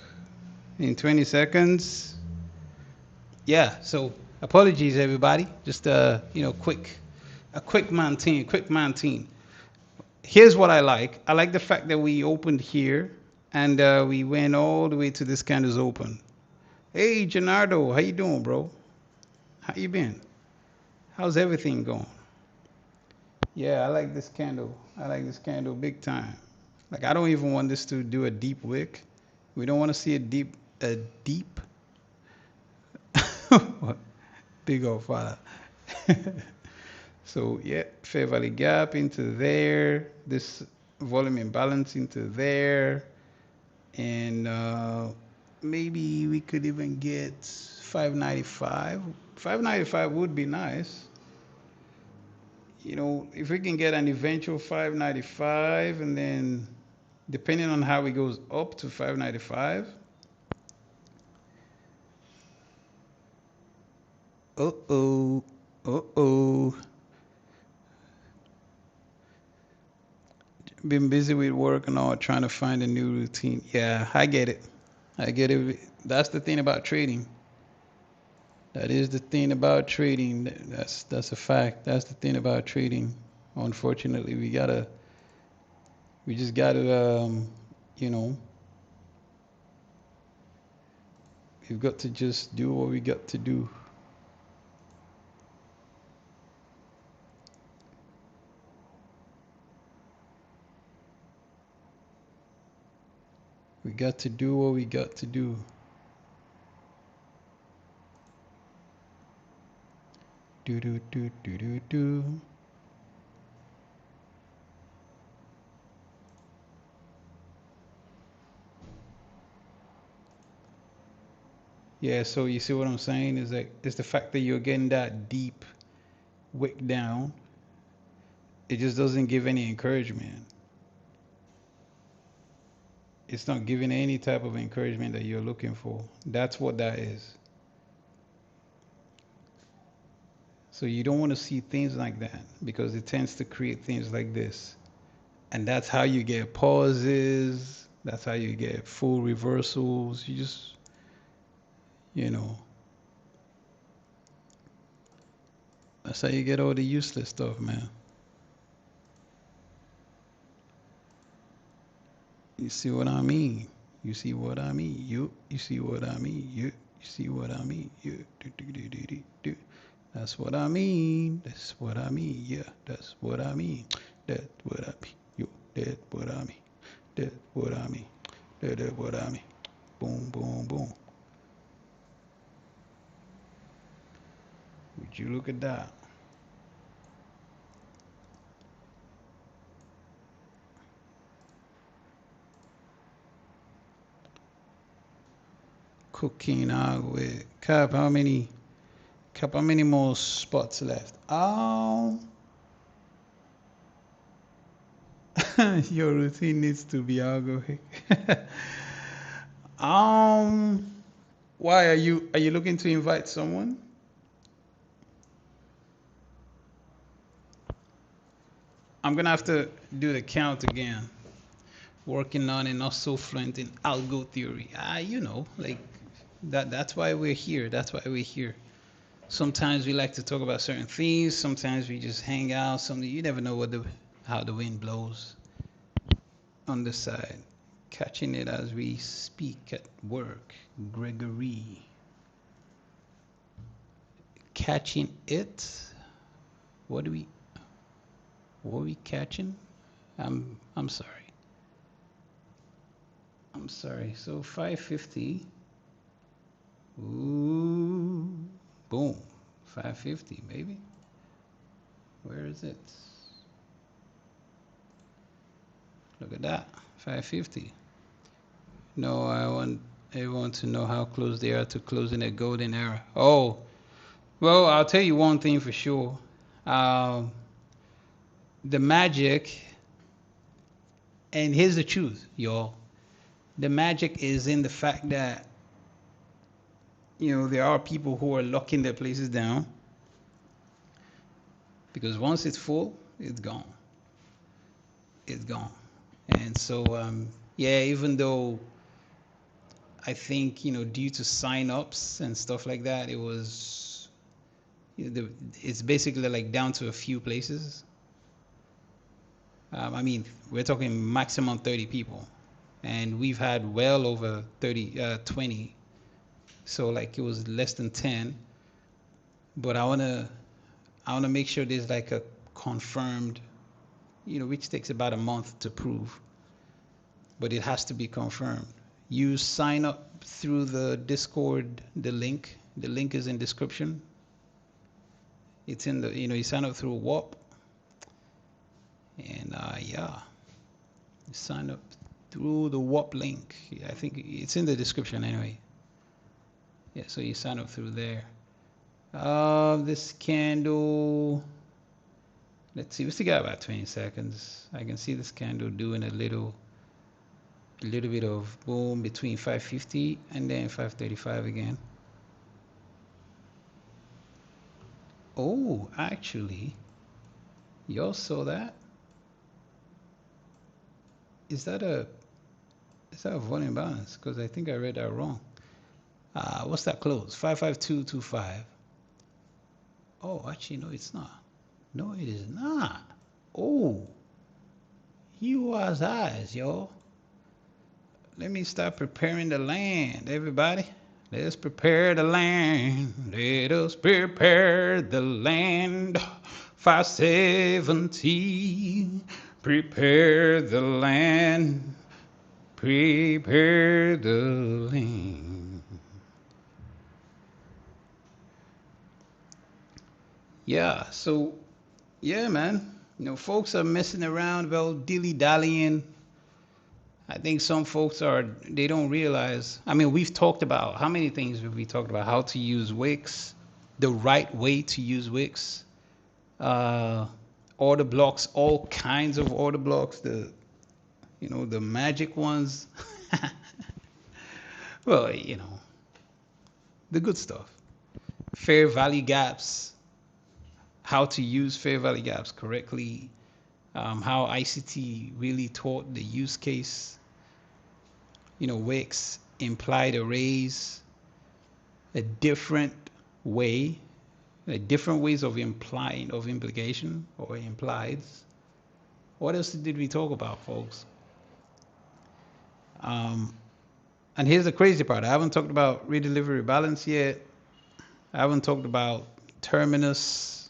in 20 seconds? Yeah. So apologies everybody. Just a quick man team. Here's what I like. I like the fact that we opened here and we went all the way to this candle's open. Hey, Gennardo, how you doing, bro? How you been? How's everything going? Yeah, I like this candle. I like this candle big time. Like, I don't even want this to do a deep wick. We don't want to see a deep, big old fire. So, yeah, Fair Valley Gap into there. This volume imbalance into there. And maybe we could even get 595. 595 would be nice. You know, if we can get an eventual 595 and then depending on how it goes up to 595. Uh-oh. Uh-oh. Been busy with work and all, trying to find a new routine. Yeah, I get it. I get it. That's the thing about trading. That is the thing about trading. That's a fact. That's the thing about trading. Unfortunately, we just gotta, you know, we've got to just do what we got to do. We got to do what we got to do. Do do do do do do. Yeah, so you see what I'm saying is that it's the fact that you're getting that deep wick down. It just doesn't give any encouragement. It's not giving any type of encouragement that you're looking for. That's what that is. So you don't want to see things like that because it tends to create things like this. And that's how you get pauses. That's how you get full reversals. You just, you know, that's how you get all the useless stuff, man. You see what I mean? You see what I mean? You see what I mean? You see what I mean? You do do do do do do. That's what I mean. That's what I mean. Yeah, that's what I mean. That's what I mean. You, that's what I mean. That's what I mean. That's what I mean. Boom, boom, boom. Would you look at that? Cooking Algowick. Cap, how many How many more spots left? Your routine needs to be Algowick. Why are you looking to invite someone? I'm gonna have to do the count again. Working on and not so fluent in algo theory. You know, like that's why we're here. That's why we're here. Sometimes we like to talk about certain things. Sometimes we just hang out. Something you never know how the wind blows on the side. Catching it as we speak at work. Gregory. Catching it. What are we catching? I'm sorry. I'm sorry. So 550. Ooh. Boom. 550, maybe. Where is it? Look at that. 550. No, I want everyone to know how close they are to closing a golden era. Oh, well, I'll tell you one thing for sure. The magic, and here's the truth, y'all. The magic is in the fact that, there are people who are locking their places down, because once it's full, it's gone. It's gone. And so, even though I think, due to sign-ups and stuff like that, it was, it's basically like down to a few places. We're talking maximum 30 people, and we've had well over 20. So like it was less than 10. But I wanna make sure there's like a confirmed, which takes about a month to prove. But it has to be confirmed. You sign up through the Discord, the link. The link is in description. It's in the, you sign up through WAP. And you sign up through the WAP link. I think it's in the description anyway. Yeah, so you sign up through there. This candle, let's see, we still got about 20 seconds. I can see this candle doing a little bit of boom between 550 and then 535 again. Oh, actually, y'all saw that? Is that a volume balance? Because I think I read that wrong. What's that close? 55225. Oh, actually, no, it's not. No, it is not. Oh, you was eyes, y'all. Let me start preparing the land, everybody. Let's prepare the land. Let us prepare the land. 570. Prepare the land. Prepare the land. Yeah, so, yeah, man. Folks are messing around, well, dilly-dallying. I think some folks they don't realize. We've talked about, how many things have we talked about? How to use Wix, the right way to use Wix, order blocks, all kinds of order blocks, the magic ones. Well, the good stuff. Fair value gaps, how to use fair value gaps correctly, how ICT really taught the use case. Wix, implied arrays, a different way, different ways of implication or implieds. What else did we talk about, folks? And here's the crazy part. I haven't talked about redelivery balance yet. I haven't talked about terminus.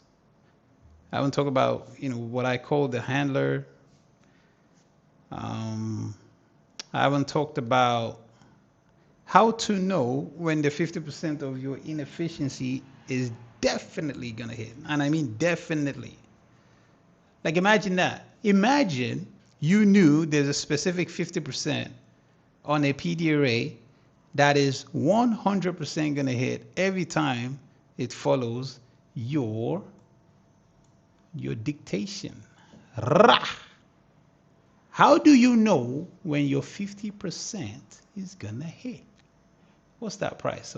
I haven't talked about, what I call the handler. I haven't talked about how to know when the 50% of your inefficiency is definitely going to hit. And I mean definitely. Like imagine that. Imagine you knew there's a specific 50% on a PD array that is 100% going to hit every time it follows your dictation. Rah! How do you know when your 50% is gonna hit? What's that price?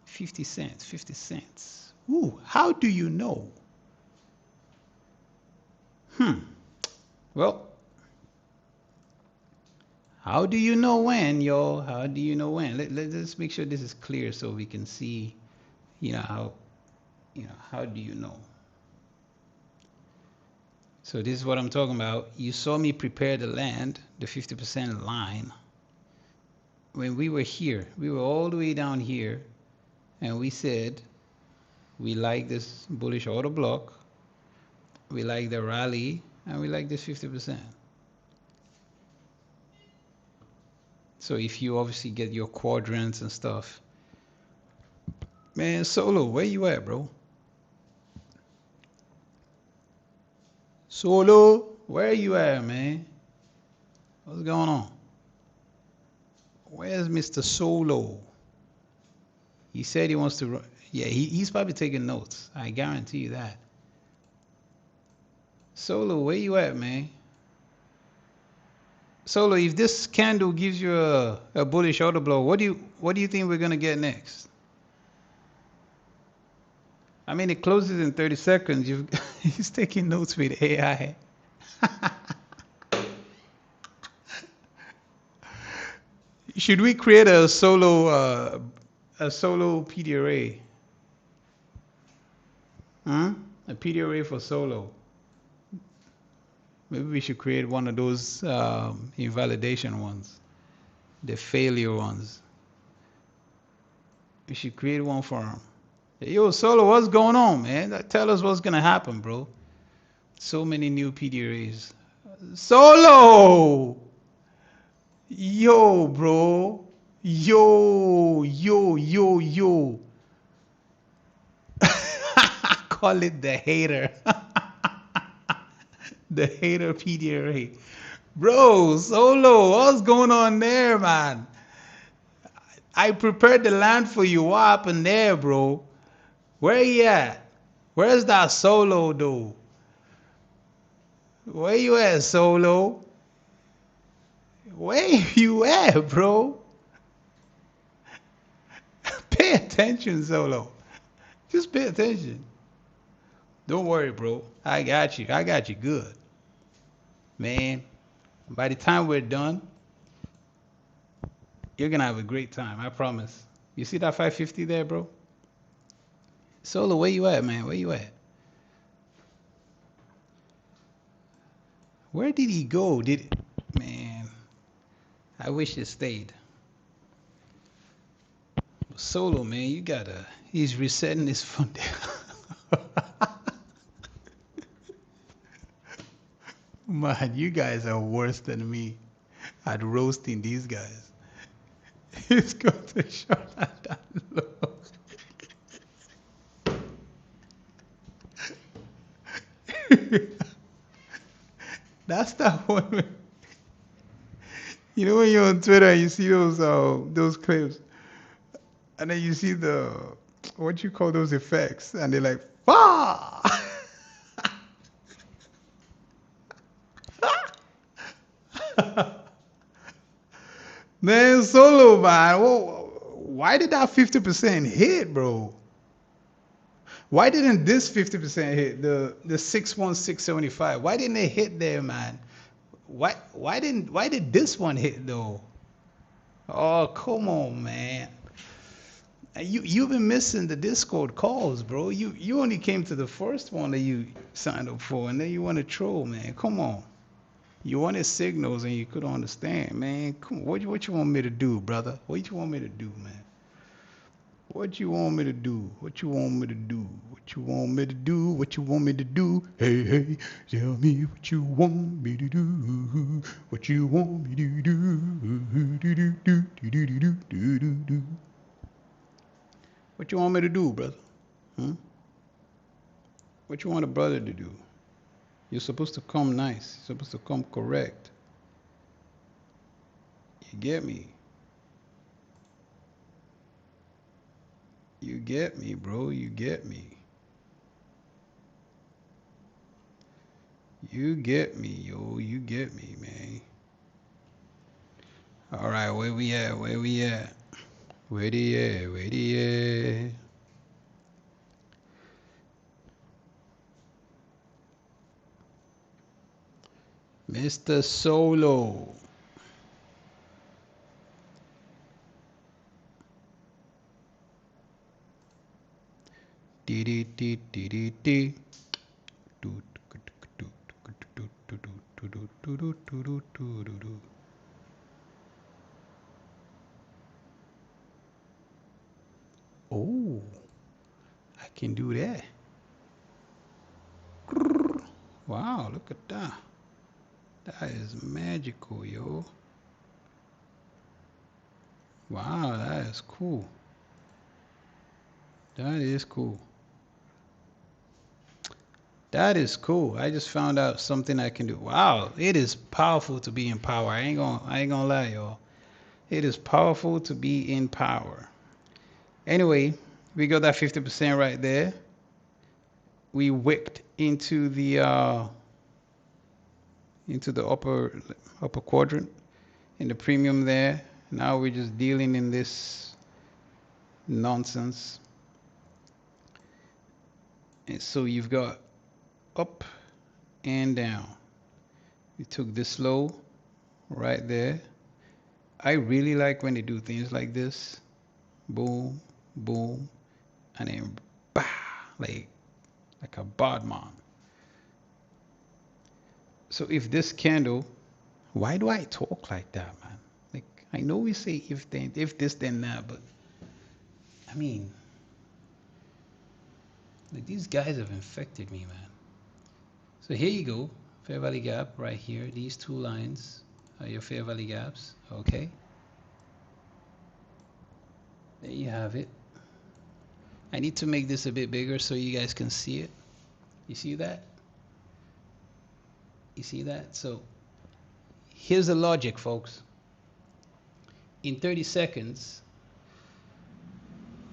50 cents, 50 cents. Ooh, how do you know? Well, how do you know when, y'all? How do you know when? Let's make sure this is clear so we can see, how do you know? So this is what I'm talking about. You saw me prepare the land, the 50% line. When we were here, we were all the way down here, and we said we like this bullish order block, we like the rally, and we like this 50%. So if you obviously get your quadrants and stuff, man, Solo, where you at, bro? Solo, where you at, man? What's going on? Where's Mr. Solo? He said he wants to run. Yeah, he's probably taking notes. I guarantee you that. Solo, where you at, man? Solo, if this candle gives you a bullish order blow, what do you think we're gonna get next? I mean, it closes in 30 seconds. He's taking notes with AI. Should we create a solo PD array? A PD array for Solo. Maybe we should create one of those invalidation ones, the failure ones. We should create one for him. Yo, Solo, what's going on, man? Tell us what's gonna happen, bro. So many new PD arrays. Solo! Yo, bro. Yo. Call it the hater. The hater PD array. Bro, Solo, what's going on there, man? I prepared the land for you. What happened there, bro? Where you at? Where's that Solo, though? Where you at, Solo? Where you at, bro? Pay attention, Solo. Just pay attention. Don't worry, bro. I got you. I got you good. Man, by the time we're done, you're going to have a great time. I promise. You see that 550 there, bro? Solo, where you at, man? Where you at? Where did he go? Man, I wish it stayed. Solo, man, you gotta. He's resetting his phone there. Man, you guys are worse than me at roasting these guys. He's got to shut that low. That's that one. You know when you're on Twitter and you see those clips, and then you see what you call those effects, and they're like, ah! Man, Solo, man, why did that 50% hit, bro? Why didn't this 50% hit, the 61675? Why didn't it hit there, man? Why did this one hit though? Oh, come on, man. You've been missing the Discord calls, bro. You only came to the first one that you signed up for, and then you want to troll, man. Come on. You wanted signals and you couldn't understand, man. Come on. What you want me to do, brother? What you want me to do, man? What you want me to do? What you want me to do? What you want me to do? What you want me to do? Hey, hey, tell me what you want me to do. What you want me to do. What you want me to do, brother? What you want a brother to do? You're supposed to come nice. You're supposed to come correct. You get me? You get me, bro. You get me. You get me, yo. You get me, man. All right, where we at? Where we at? Where the at? Where the at? Mr. Solo. Oh, I can do that. Wow, look at that. That is magical, yo. Wow, that is cool. That is cool. That is cool. I just found out something I can do. Wow, it is powerful to be in power. I ain't gonna lie, y'all. It is powerful to be in power. Anyway, we got that 50% right there. We whipped into the upper quadrant in the premium there. Now we're just dealing in this nonsense. And so you've got up and down. We took this low right there. I really like when they do things like this. Boom, boom, and then bah, like a bodman. So if this candle, why do I talk like that, man? Like, I know we say if then, if this then that, but I mean, like, these guys have infected me, man. So here you go, fair value gap right here. These two lines are your fair value gaps. Okay, there you have it. I need to make this a bit bigger so you guys can see it. You see that? You see that? So here's the logic, folks. In 30 seconds,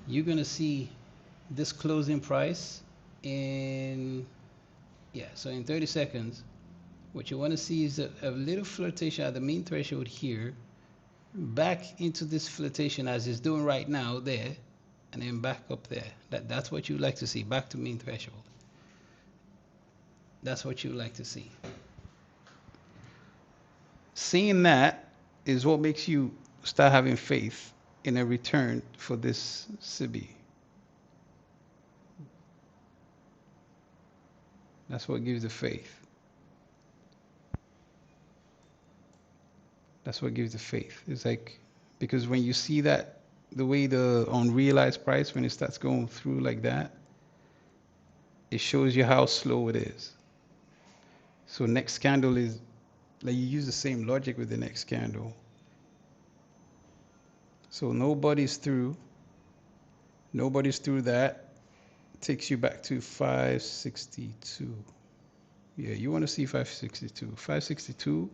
you're gonna see this closing price in, yeah, so in 30 seconds, what you want to see is a little flirtation at the mean threshold here, back into this flirtation as it's doing right now there, and then back up there. That's what you like to see, back to mean threshold. That's what you like to see. Seeing that is what makes you start having faith in a return for this CB. That's what gives the faith. That's what gives the faith. It's like, because when you see that, the way the unrealized price, when it starts going through like that, it shows you how slow it is. So next candle is, like, you use the same logic with the next candle. So nobody's through. Nobody's through that. Takes you back to 562. Yeah, you want to see 562. 562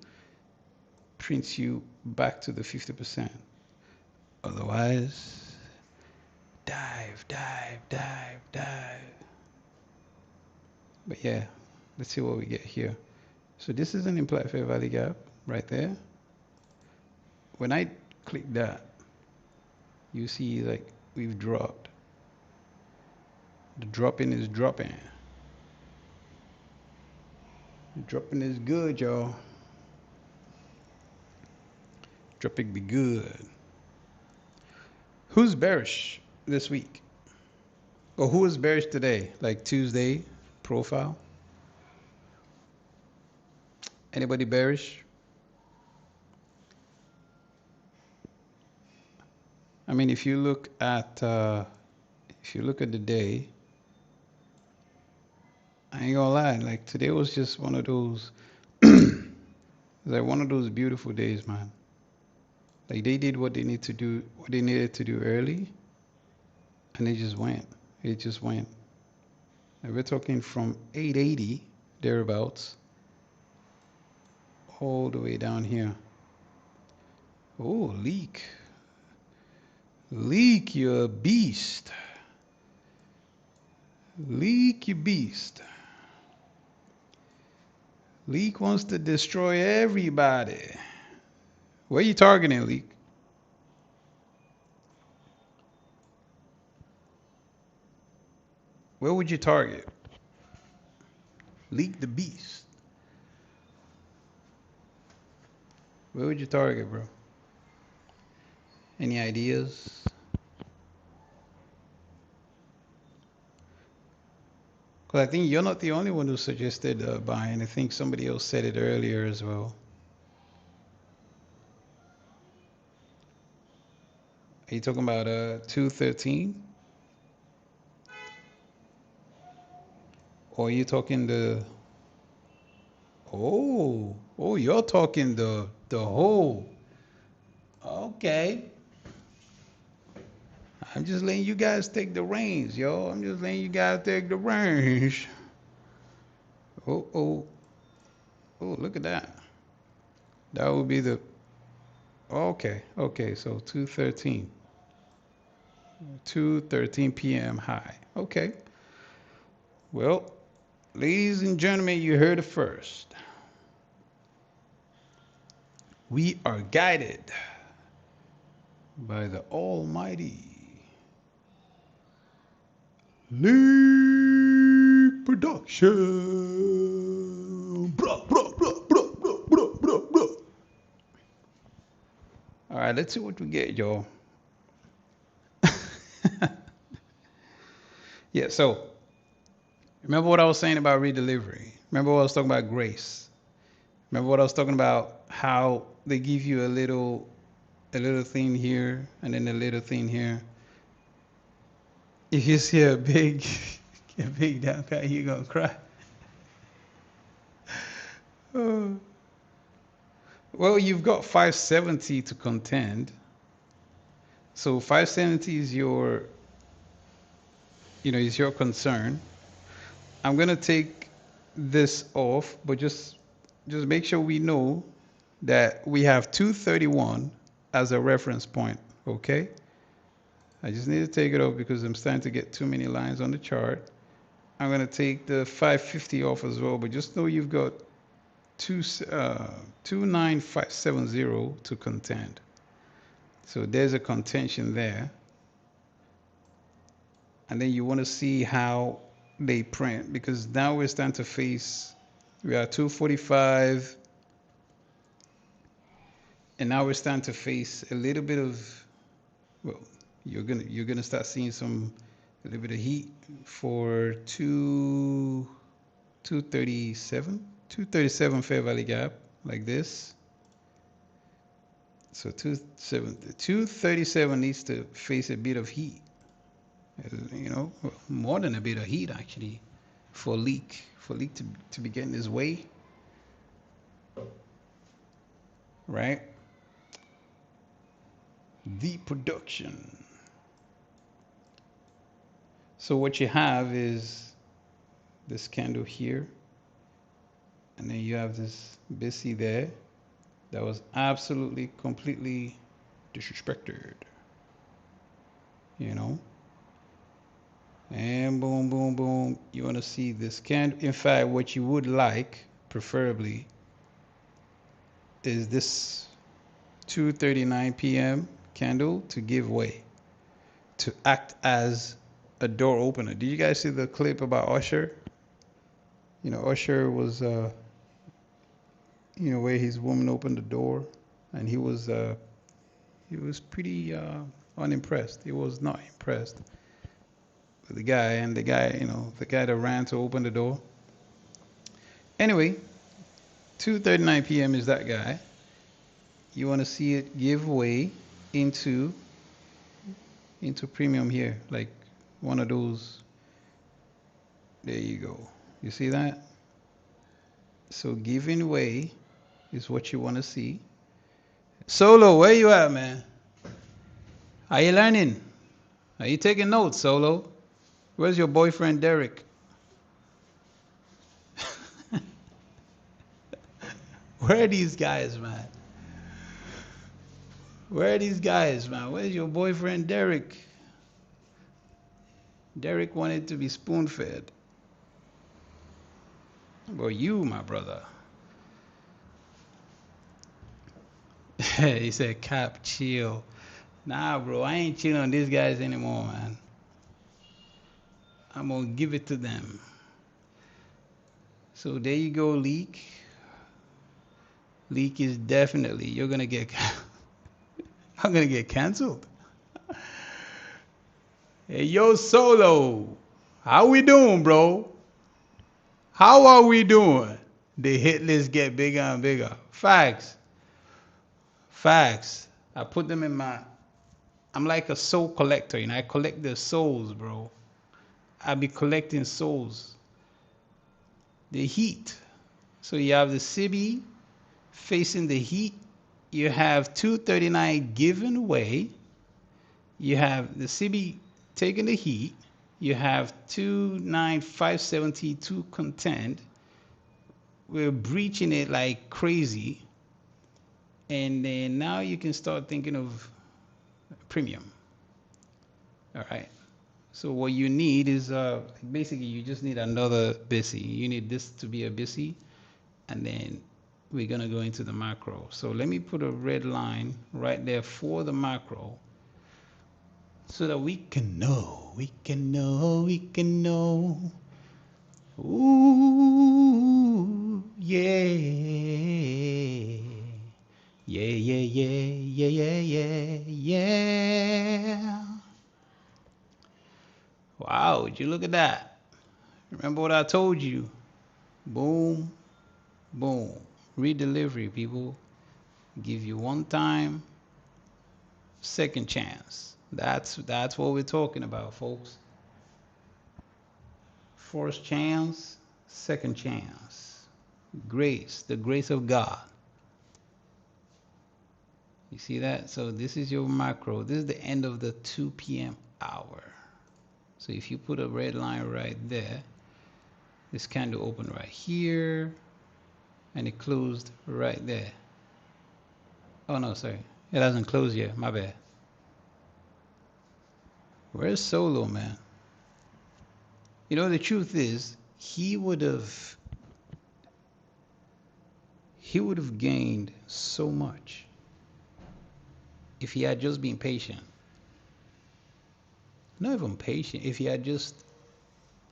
prints you back to the 50%. Otherwise, dive, dive, dive, dive. But yeah, let's see what we get here. So this is an implied fair value gap right there. When I click that, you see like we've dropped. The dropping is dropping. The dropping is good, y'all. Dropping be good. Who's bearish this week? Or who is bearish today? Like Tuesday profile? Anybody bearish? I mean, if you look at the day, I ain't gonna lie, like today was just one of those, like one of those beautiful days, man. Like they did what they need to do, what they needed to do early, and it just went. It just went. And we're talking from 880 thereabouts, all the way down here. Oh, leak, you're a beast. Leaky beast. Leak wants to destroy everybody. Where you targeting, Leak? Where would you target? Leak the beast. Where would you target, bro? Any ideas? Because I think you're not the only one who suggested buying. I think somebody else said it earlier as well. Are you talking about 213? Or are you talking the... Oh, you're talking the whole... Okay. I'm just letting you guys take the reins, yo. I'm just letting you guys take the reins. Oh, look at that. That would be the... Okay, so 213. 2:13 p.m. high. Okay. Well, ladies and gentlemen, you heard it first. We are guided by the almighty League Production. Blah, blah, blah, blah, blah, blah, blah, blah. All right, let's see what we get, y'all. Yeah, so remember what I was saying about redelivery. Remember what I was talking about grace. Remember what I was talking about how they give you a little thing here and then a little thing here. If you see a big downside, you're gonna cry. Oh. Well, you've got 570 to contend. So 570 is your, is your concern. I'm gonna take this off, but just make sure we know that we have 231 as a reference point, okay? I just need to take it off because I'm starting to get too many lines on the chart. I'm gonna take the 550 off as well, but just know you've got 29570 to contend. So there's a contention there. And then you want to see how they print, because now we're starting to face, we are 245, and now we're starting to face a little bit of, well, you're gonna start seeing a little bit of heat for 237 Fair Valley Gap, like this. So 237 needs to face a bit of heat, more than a bit of heat actually, for leak to be getting his way, right? The production. So what you have is this candle here, and then you have this BISI there that was absolutely, completely disrespected, and boom, boom, boom. You want to see this candle. In fact, what you would like, preferably, is this 2:39 p.m. candle to give way, to act as a door opener. Did you guys see the clip about Usher? Usher was, where his woman opened the door, and he was pretty unimpressed. He was not impressed with the guy, and the guy that ran to open the door. Anyway, 2:39 p.m. is that guy. You want to see it give way into premium here, like one of those. There you go. You see that? So giving way is what you want to see. Solo, where you at, man? Are you learning? Are you taking notes, Solo? Where's your boyfriend, Derek? Where are these guys, man? Where are these guys, man? Where's your boyfriend, Derek? Derek wanted to be spoon-fed. Well, you, my brother. He said, Cap, chill. Nah, bro, I ain't chilling on these guys anymore, man. I'm gonna give it to them. So there you go, Leak. Leak is definitely, you're gonna get, I'm gonna get canceled. Hey, yo, Solo. How we doing, bro? How are we doing? The hit list get bigger and bigger. Facts. Facts. I put them in my, I'm like a soul collector, I collect the souls, bro. I be collecting souls. The heat. So you have the CB facing the heat. You have 239 given away. You have the CB taking the heat. You have 29572 contend. We're breaching it like crazy. And then now you can start thinking of premium. All right. So what you need is basically you just need another BISI. You need this to be a BISI, and then we're gonna go into the macro. So let me put a red line right there for the macro, so that we can know, we can know, we can know. Ooh, yeah, yeah, yeah, yeah, yeah, yeah, yeah. Wow, would you look at that? Remember what I told you? Boom, boom. Redelivery, people. Give you one time, second chance. That's what we're talking about, folks. First chance, second chance. Grace, the grace of God. You see that? So this is your macro. This is the end of the 2 p.m. hour. So if you put a red line right there, this candle opened right here, and it closed right there. Oh no, sorry. It hasn't closed yet. My bad. Where's Solo, man? You know, the truth is, he would have gained so much if he had just been patient. Not even patient, if he had just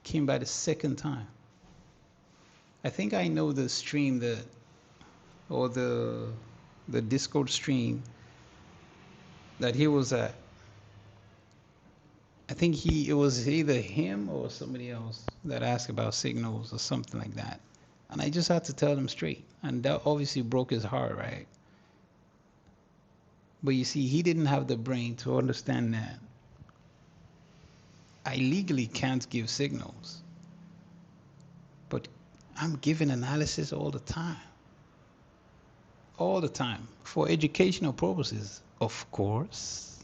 came by the second time. I think I know the stream or the Discord stream that he was at. I think it was either him or somebody else that asked about signals or something like that. And I just had to tell them straight. And that obviously broke his heart, right? But you see, he didn't have the brain to understand that I legally can't give signals. But I'm giving analysis all the time. All the time. For educational purposes, of course.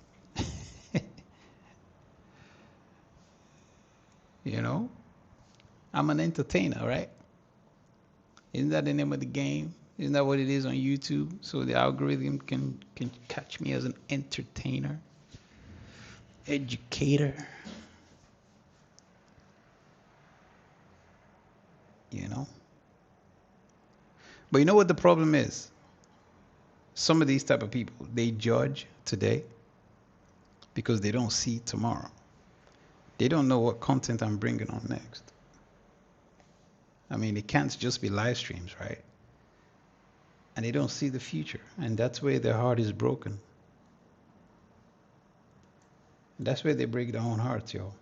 You know? I'm an entertainer, right? Isn't that the name of the game? Isn't that what it is on YouTube? So the algorithm can catch me as an entertainer, educator. You know? But you know what the problem is? Some of these type of people, they judge today because they don't see tomorrow. They don't know what content I'm bringing on next. I mean, it can't just be live streams, right? And they don't see the future. And that's where their heart is broken. And that's where they break their own hearts, yo.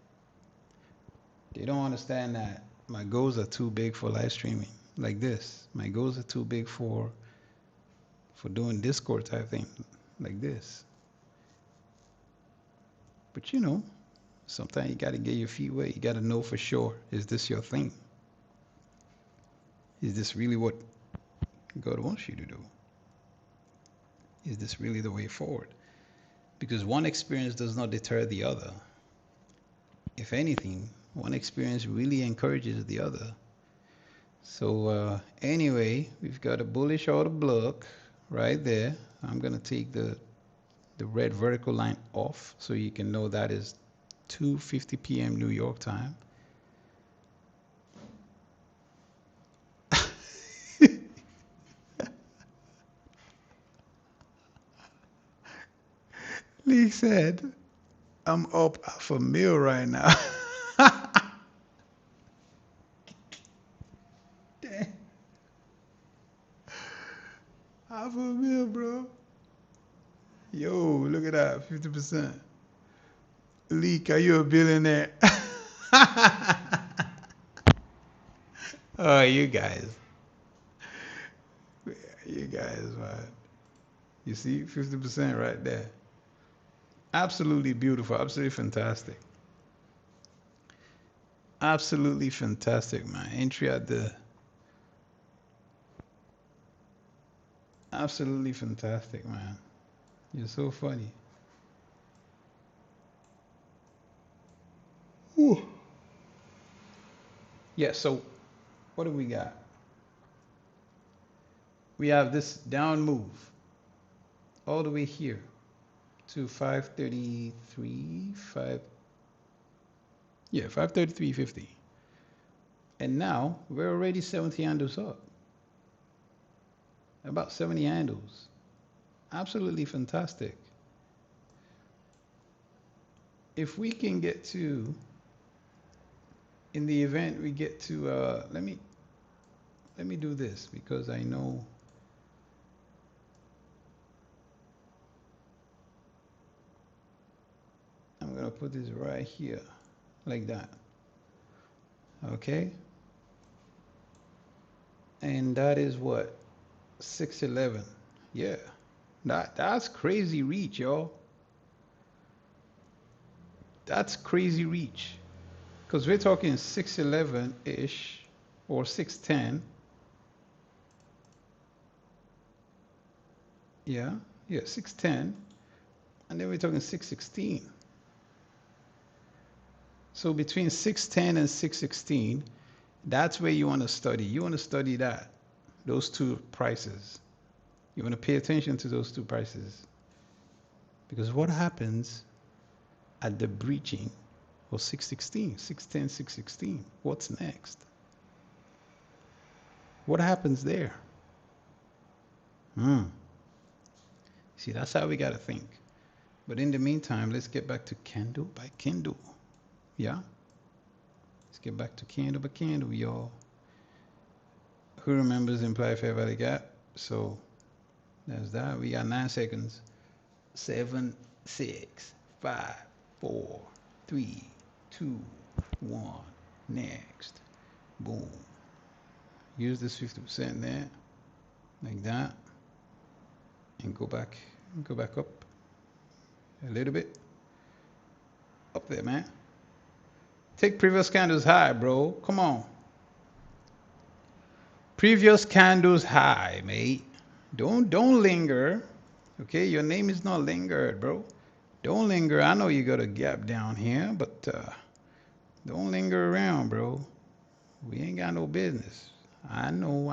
They don't understand that my goals are too big for live streaming like this. My goals are too big for doing Discord type thing like this. But you know, sometimes you got to get your feet wet. You got to know for sure, is this your thing? Is this really what God wants you to do? Is this really the way forward? Because one experience does not deter the other. If anything, one experience really encourages the other. So anyway, we've got a bullish order block right there. I'm going to take the red vertical line off so you can know that is 2:50 p.m. New York time. Lee said, I'm up half a mil right now. Damn. Half a mil, bro. Yo, look at that, 50%. Leak, are you a billionaire? Oh, you guys. You guys, man. You see, 50% right there. Absolutely beautiful, absolutely fantastic. Absolutely fantastic, man. Entry at the... Absolutely fantastic, man. You're so funny. Whew. Yeah, so what do we got? We have this down move all the way here to 533, 533.50. And now we're already 70 handles up. About 70 handles. Absolutely fantastic. If we can get to, in the event we get to, let me do this because I know I'm gonna put this right here like that. Okay, and that is what, 611. Yeah, that's crazy reach, y'all. That's crazy reach, because we're talking 611 ish or 610. Yeah, 610, and then we're talking 616. So between 610 and 616, that's where you want to study. You want to study that, those two prices. You want to pay attention to those two prices. Because what happens at the breaching of 616, 610, 616? What's next? What happens there? See, that's how we got to think. But in the meantime, let's get back to candle by candle. Yeah? Let's get back to candle by candle, y'all. Who remembers implied fair value gap? So there's that. We got 9 seconds. 7, 6, 5, 4, 3, 2, 1. Next. Boom. Use this 50% there, like that, and go back up a little bit. Up there, man. Take previous candles high, bro. Come on. Previous candles high, mate. Don't linger. Okay, your name is not lingered, bro. Don't linger. I know you got a gap down here, but don't linger around, bro. We ain't got no business. I know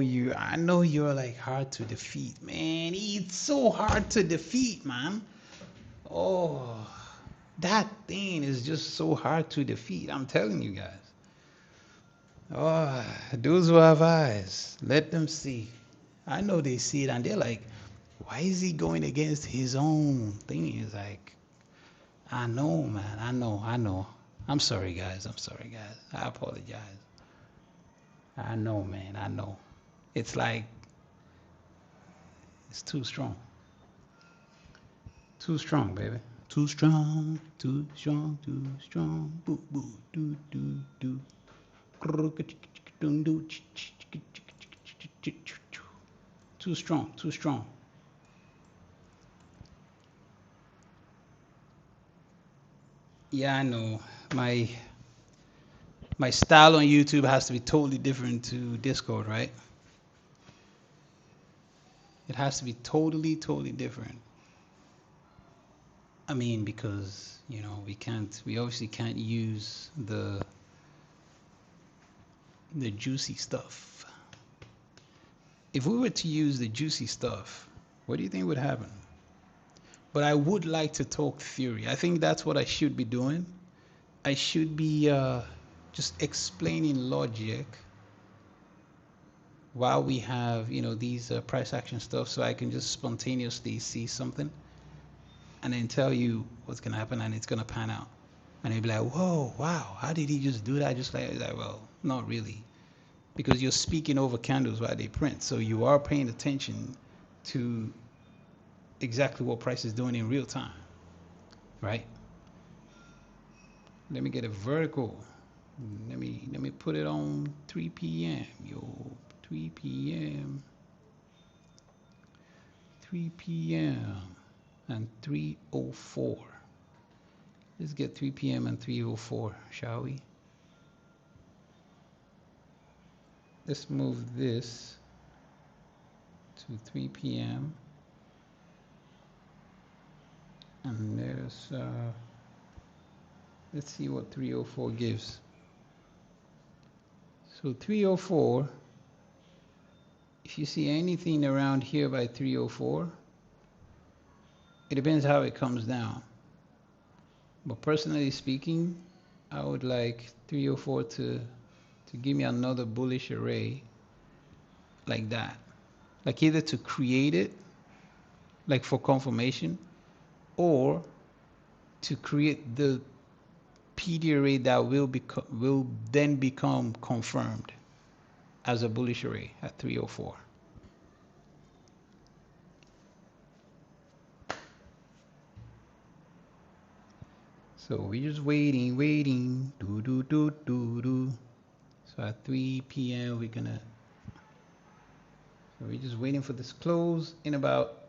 you're like hard to defeat, man. It's so hard to defeat, man. Oh, that thing is just so hard to defeat. I'm telling you guys. Oh, those who have eyes, let them see. I know they see it and they're like, why is he going against his own thing? It's like, I know, man. I know. I'm sorry, guys. I apologize. I know, man. I know. It's like, it's too strong. Too strong, baby. Too strong, too strong, too strong. Boo, boo, doo, doo, doo. Too strong, too strong. Yeah, I know. My style on YouTube has to be totally different to Discord, right? It has to be totally different. I mean, because, you know, we obviously can't use the juicy stuff. If we were to use the juicy stuff, what do you think would happen? But I would like to talk theory. I think that's what I should be doing. I should be just explaining logic while we have, you know, these price action stuff, so I can just spontaneously see something and then tell you what's gonna happen, and it's gonna pan out. And they'd be like, whoa, wow, how did he just do that? Just like, well, not really, because you're speaking over candles while they print. So you are paying attention to exactly what price is doing in real time, right? Let me get a vertical. Let me put it on 3 p.m. Yo, 3 p.m. 3 p.m. and 3:04. Let's get 3 p.m. and 3:04, shall we? Let's move this to 3 p.m. and let's see what 3:04 gives. So 3:04, if you see anything around here by 3:04, it depends how it comes down. But personally speaking, I would like 3:04 to give me another bullish array like that. Like either to create it, like for confirmation, or to create the PD array that will then become confirmed as a bullish array at 3:04. So we're just waiting, do. So at 3 p.m. we're just waiting for this close in about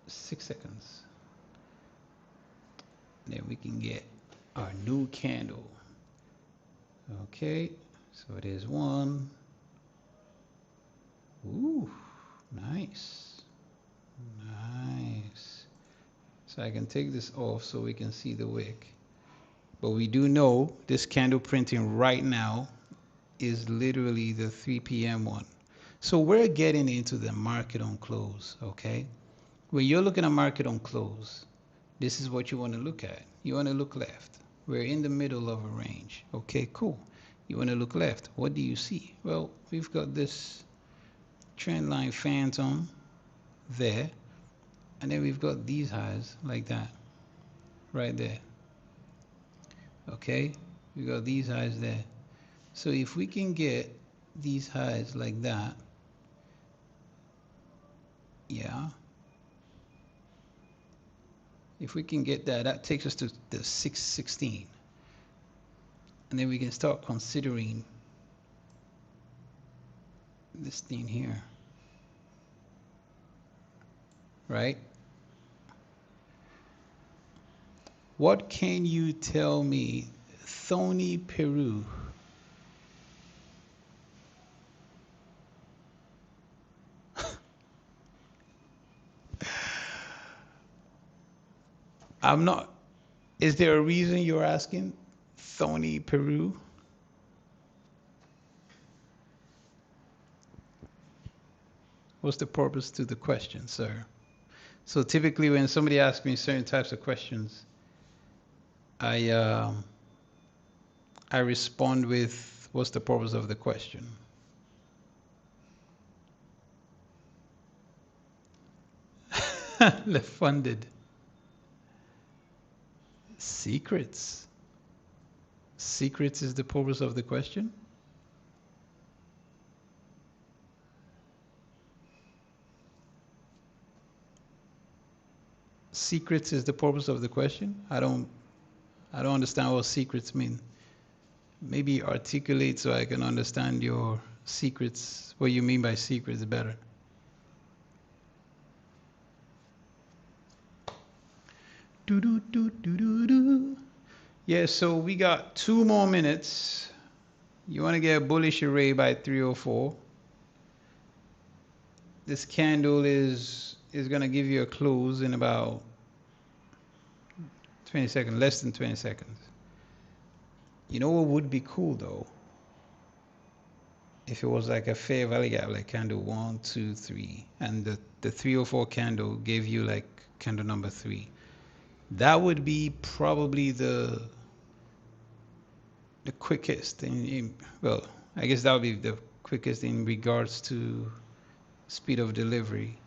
6 seconds. And then we can get our new candle. Okay, so it is one. Ooh, nice. Nice. So I can take this off so we can see the wick. But we do know this candle printing right now is literally the 3 p.m. one. So we're getting into the market on close, okay? When you're looking at market on close, this is what you want to look at. You want to look left. We're in the middle of a range. Okay, cool. You want to look left. What do you see? Well, we've got this trend line phantom there, and then we've got these highs like that right there. Okay, we got these highs there. So if we can get these highs like that, yeah, if we can get that, that takes us to the 616, and then we can start considering this thing here, right? What can you tell me, Thony Peru? I'm not, is there a reason you're asking, Thony Peru? What's the purpose to the question, sir? So typically when somebody asks me certain types of questions, I respond with, what's the purpose of the question? Left funded. Secrets. Secrets is the purpose of the question? Secrets is the purpose of the question? I don't understand what secrets mean. Maybe articulate so I can understand your secrets, what you mean by secrets better. Yeah, so we got 2 more minutes. You want to get a bullish array by 3:04. This candle is going to give you a close in about 20 seconds, less than 20 seconds. You know what would be cool though? If it was like a fair value gap, like candle 1, 2, 3, and the 3:04 candle gave you like candle number 3. That would be probably the quickest well, I guess that would be the quickest in regards to speed of delivery.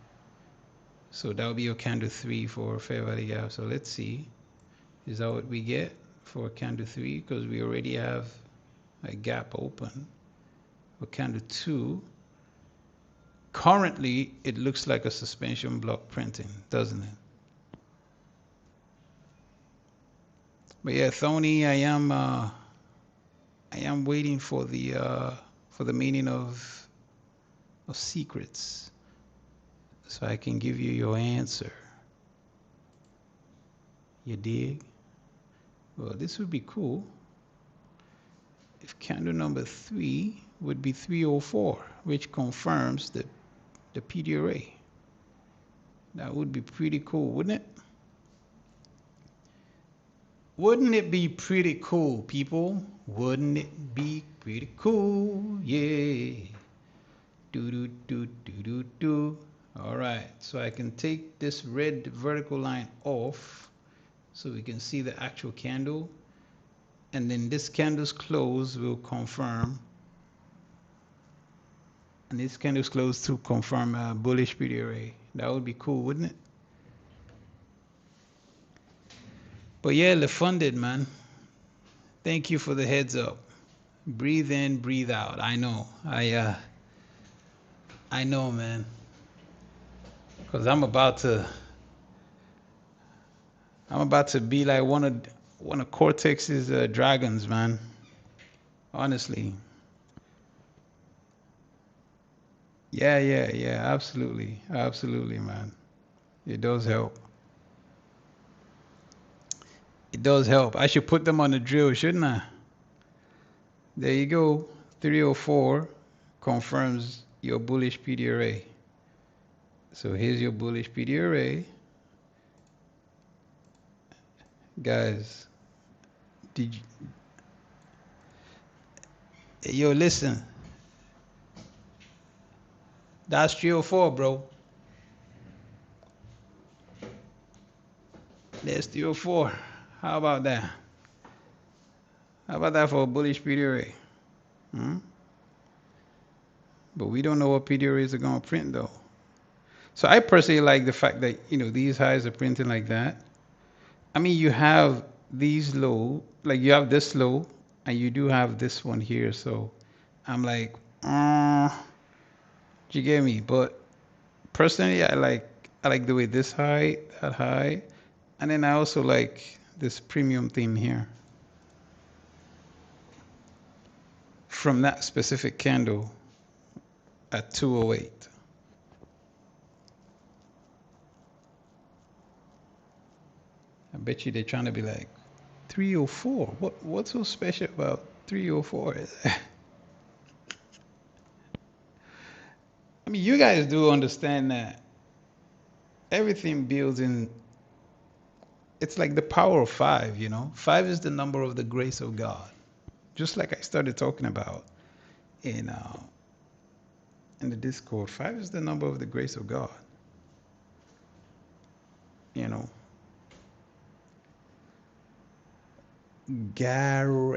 So that would be your candle 3 for fair value gap. So let's see, is that what we get for candle 3? Because we already have a gap open. For candle 2, currently it looks like a suspension block printing, doesn't it? But yeah, Tony, I am waiting for the meaning of secrets, so I can give you your answer. You dig? Well, this would be cool if candle number 3 would be 304, which confirms the PD array. That would be pretty cool, wouldn't it? Wouldn't it be pretty cool, people? Wouldn't it be pretty cool? Yeah. Do do do do do do. All right, so I can take this red vertical line off so we can see the actual candle, and then this candle's close will confirm, and this candle's close to confirm a bullish PD array. That would be cool, wouldn't it? But yeah, LeFunded, man, thank you for the heads up. Breathe in, breathe out. I know, I know, man, because I'm about to be like one of Cortex's dragons, man. Honestly. Yeah, absolutely, man. It does help. It does help. I should put them on the drill, shouldn't I? There you go. 304 confirms your bullish PD array. So here's your bullish PD array. Guys, did you... Yo, listen. That's 304, bro. That's 304. How about that? How about that for a bullish PD array? But we don't know what PD arrays are going to print, though. So I personally like the fact that, you know, these highs are printing like that. I mean, you have these low, like you have this low, and you do have this one here. So I'm like, do you get me? But personally, I like the way this high, that high, and then I also like this premium thing here from that specific candle at 208. I bet you they're trying to be like 304. What's so special about 304? I mean, you guys do understand that everything builds in. It's like the power of 5, you know? 5 is the number of the grace of God. Just like I started talking about in the Discord, 5 is the number of the grace of God. You know? Gar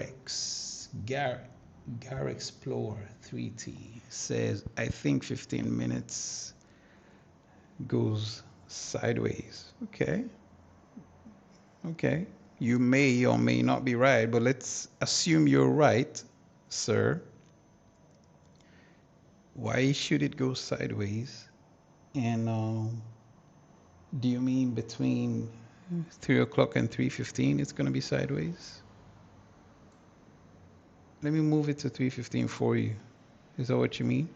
Explorer 3T says, I think 15 minutes goes sideways. Okay. You may or may not be right, but let's assume you're right, sir. Why should it go sideways? And do you mean between 3 o'clock and 3:15 it's going to be sideways? Let me move it to 3:15 for you. Is that what you mean?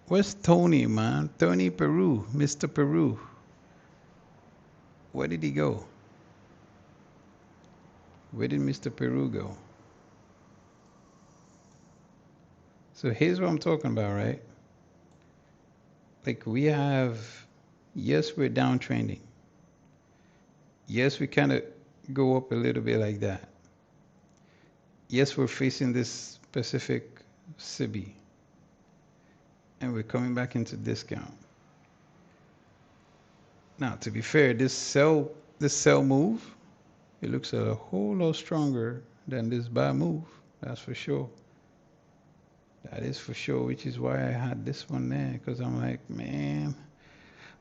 Where's Tony, man? Tony Peru, Mr. Peru. Where did he go? Where did Mr. Peru go? So here's what I'm talking about, right? Like we have, yes, we're downtrending. Yes, we kind of go up a little bit like that. Yes, we're facing this specific SIBI. And we're coming back into discount. Now, to be fair, this sell move, it looks a whole lot stronger than this buy move. That's for sure. That is for sure, which is why I had this one there, because I'm like, man,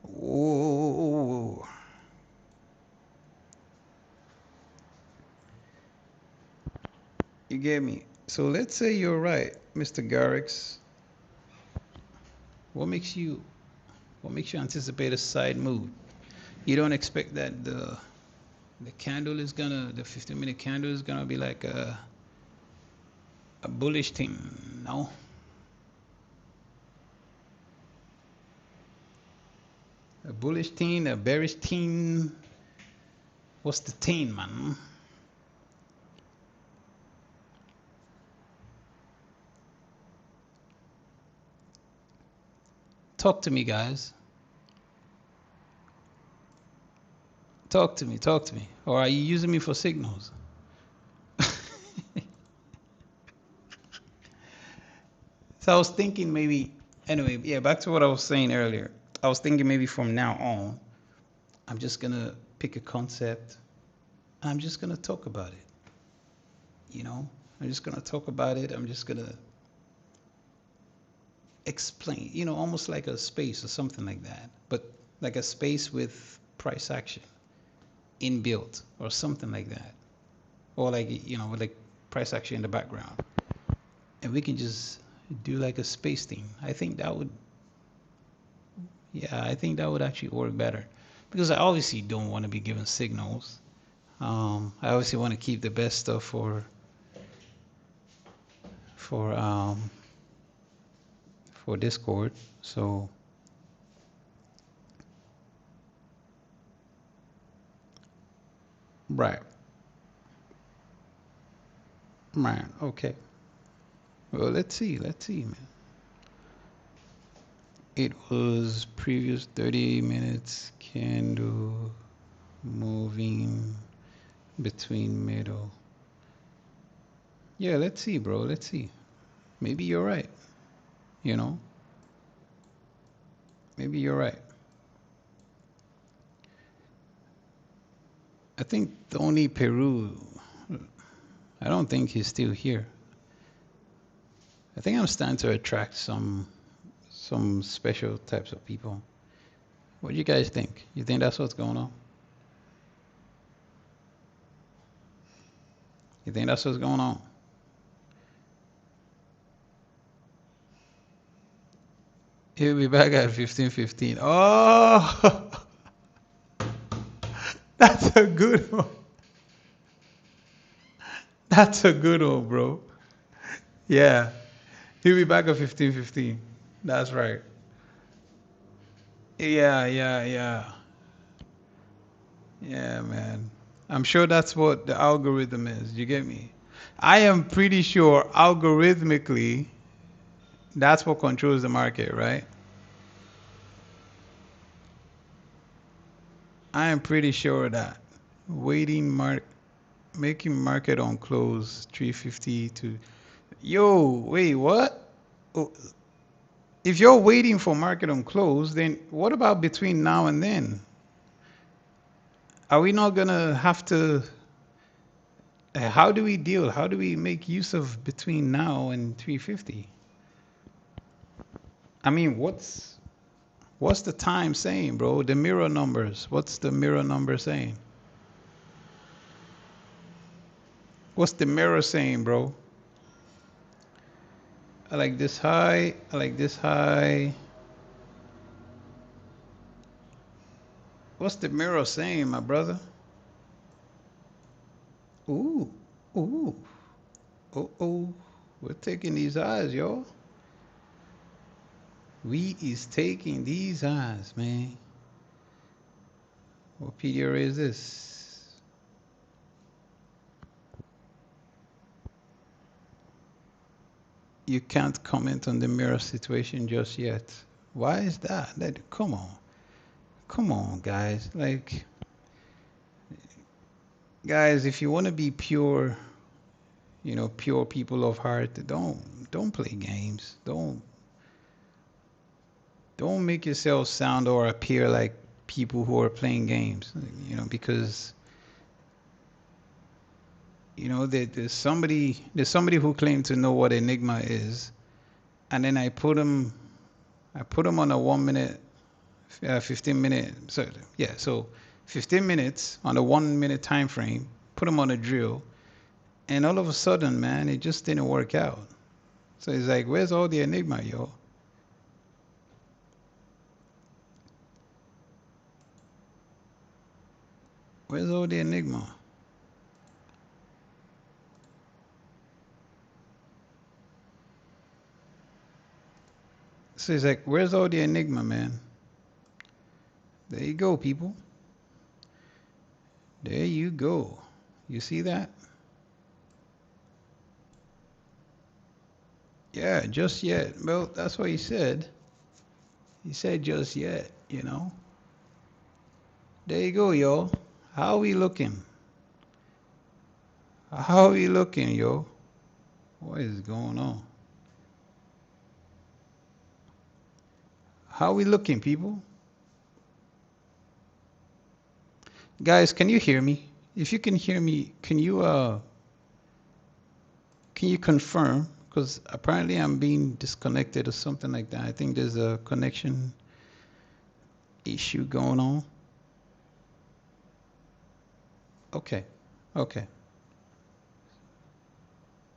whoa. You get me? So let's say you're right, Mr. Garrix. What makes you anticipate a side move? You don't expect that the candle is gonna, the 15-minute candle is gonna be like a bullish thing, no? A bullish thing, a bearish thing. What's the thing, man? Talk to me, guys. Talk to me, talk to me. Or are you using me for signals? So I was thinking maybe, anyway, yeah, back to what I was saying earlier. I was thinking maybe from now on, I'm just going to pick a concept and I'm just going to talk about it. You know, I'm just going to talk about it. I'm just going to explain, you know, almost like a space or something like that, but like a space with price action inbuilt or something like that. Or like, you know, with like price action in the background. And we can just do like a space thing. I think that would, yeah, I think that would actually work better, because I obviously don't want to be given signals. I obviously want to keep the best stuff for Discord. So right, okay. Well, let's see, man. It was previous 30 minutes candle moving between middle. Yeah, let's see, bro. Let's see. Maybe you're right. You know? Maybe you're right. I think the only Peru, I don't think he's still here. I think I'm starting to attract some special types of people. What do you guys think? You think that's what's going on? You think that's what's going on? He'll be back at 15:15. Oh, that's a good one. That's a good one, bro. Yeah, he'll be back at 15:15. That's right. Yeah. Yeah, man. I'm sure that's what the algorithm is. You get me? I am pretty sure algorithmically that's what controls the market, right? I am pretty sure that making market on close 350 to, yo, wait, what? Oh, if you're waiting for market on close, then what about between now and then? Are we not gonna have to? How do we deal? How do we make use of between now and 350? I mean, what's the time saying, bro? The mirror numbers. What's the mirror number saying? What's the mirror saying, bro? I like this high. I like this high. What's the mirror saying, my brother? Ooh, ooh, oh. We're taking these eyes, yo. We is taking these eyes, man. What PDR is this? You can't comment on the mirror situation just yet. Why is that? Come on, guys. Like, guys, if you want to be pure, you know, pure people of heart, don't play games. Don't make yourself sound or appear like people who are playing games, because there's somebody who claimed to know what Enigma is, and then I put them on a 1 minute, 15 minute. So 15 minutes on a 1 minute time frame. Put them on a drill, and all of a sudden, man, it just didn't work out. So it's like, where's all the Enigma, yo? Where's all the Enigma? So it's like, where's all the Enigma, man? There you go, people. There you go. You see that? Yeah, just yet. Well, that's what he said. He said just yet, There you go, yo. How are we looking? How are we looking, yo? What is going on? How are we looking, people? Guys, can you hear me? If you can hear me, can you confirm? Because apparently I'm being disconnected or something like that. I think there's a connection issue going on. Okay. Okay.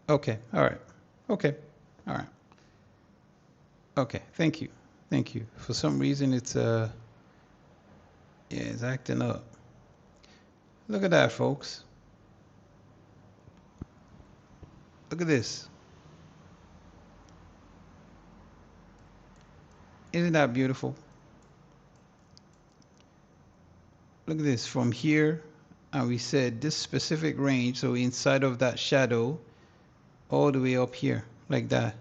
Okay. All right. Okay. All right. Okay. Thank you. Thank you. For some reason, it's it's acting up. Look at that, folks. Look at this. Isn't that beautiful? Look at this from here, and we said this specific range, so inside of that shadow, all the way up here, like that.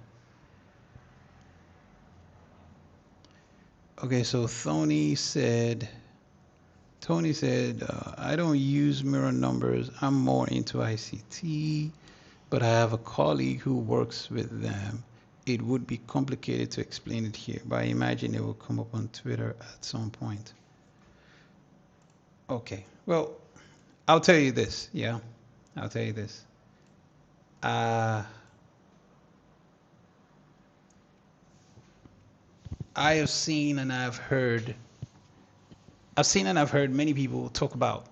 Okay, so Tony said, I don't use mirror numbers. I'm more into ICT, but I have a colleague who works with them. It would be complicated to explain it here, but I imagine it will come up on Twitter at some point. Okay, well, I'll tell you this, yeah? I'll tell you this. I have seen and I've heard many people talk about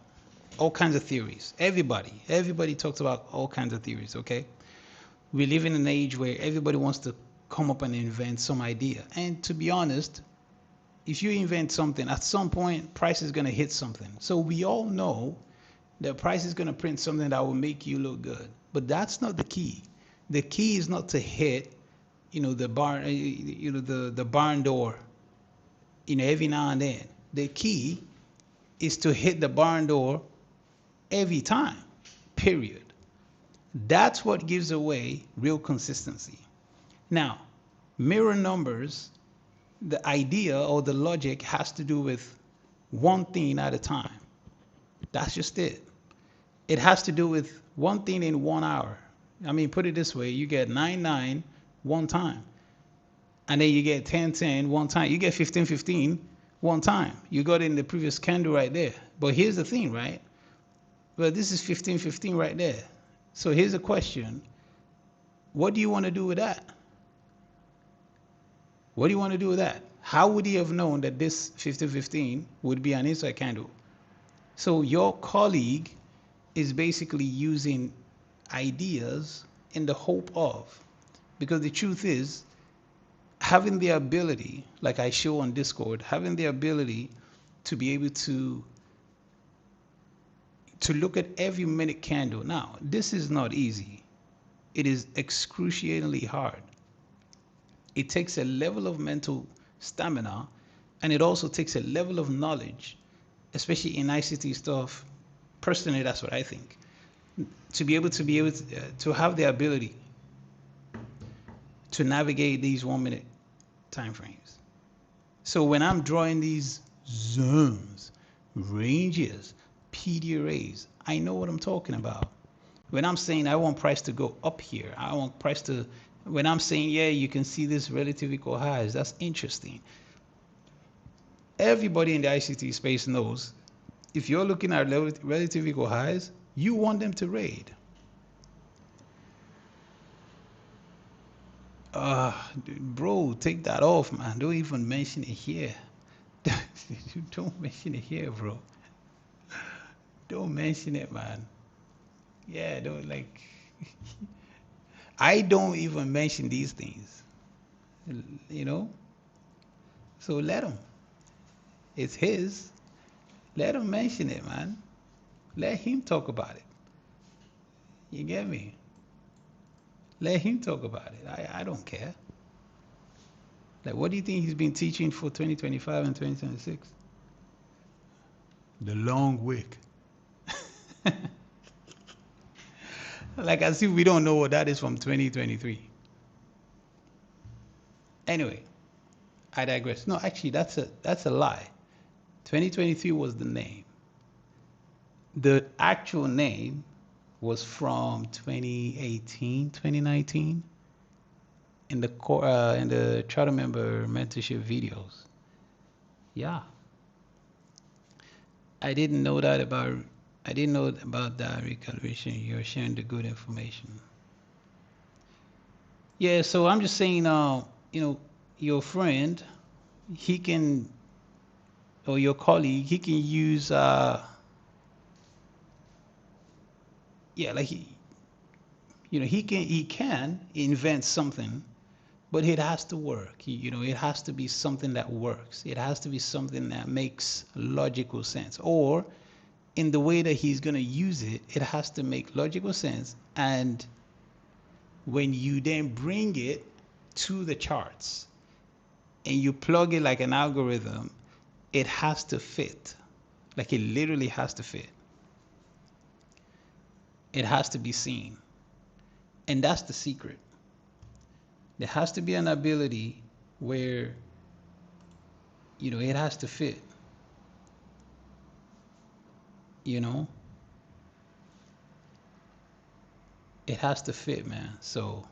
all kinds of theories. Everybody talks about all kinds of theories, okay? We live in an age where everybody wants to come up and invent some idea. And to be honest, if you invent something, at some point, price is going to hit something. So we all know that price is going to print something that will make you look good. But that's not the key. The key is not to hit, the barn, the barn door, every now and then. The key is to hit the barn door every time, period. That's what gives away real consistency. Now, mirror numbers, the idea or the logic has to do with one thing at a time. That's just it. It has to do with one thing in 1 hour. I mean, put it this way, you get 9-9 one time. And then you get 10-10 one time. You get 15-15 one time. You got it in the previous candle right there. But here's the thing, right? Well, this is 15-15 right there. So here's a question. What do you want to do with that? What do you want to do with that? How would he have known that this 15-15 would be an inside candle? So your colleague is basically using ideas in the hope of, because the truth is, having the ability, like I show on Discord, having the ability to be able to look at every minute candle. Now, this is not easy. It is excruciatingly hard. It takes a level of mental stamina, and it also takes a level of knowledge, especially in ICT stuff. Personally, that's what I think. To be able to have the ability to navigate these 1 minute time frames. So when I'm drawing these zones, ranges, PD arrays, I know what I'm talking about. When I'm saying I want price to go up here, I want price to, when I'm saying, yeah, you can see this relative equal highs, that's interesting. Everybody in the ICT space knows if you're looking at relative equal highs, you want them to raid. Bro, take that off, man. Don't even mention it here. Don't mention it here, bro. Don't mention it, man. Yeah, don't like. I don't even mention these things, you know. So let him. It's his. Let him mention it, man. Let him talk about it. You get me? Let him talk about it. I don't care. Like, what do you think he's been teaching for 2025 and 2026? The long wick. Like, as if we don't know what that is from 2023. Anyway, I digress. No, actually, that's a lie. 2023 was the name. The actual name was from 2018, 2019 in the charter member mentorship videos. Yeah. I didn't know that about that recalibration. You're sharing the good information. Yeah, so I'm just saying, your friend, he can, or your colleague, he can use, like he can invent something, but it has to work. It has to be something that works. It has to be something that makes logical sense, or in the way that he's going to use it, it has to make logical sense. And when you then bring it to the charts and you plug it like an algorithm, it has to fit. Like, it literally has to fit. It has to be seen. And that's the secret. There has to be an ability where, it has to fit. It has to fit, man. So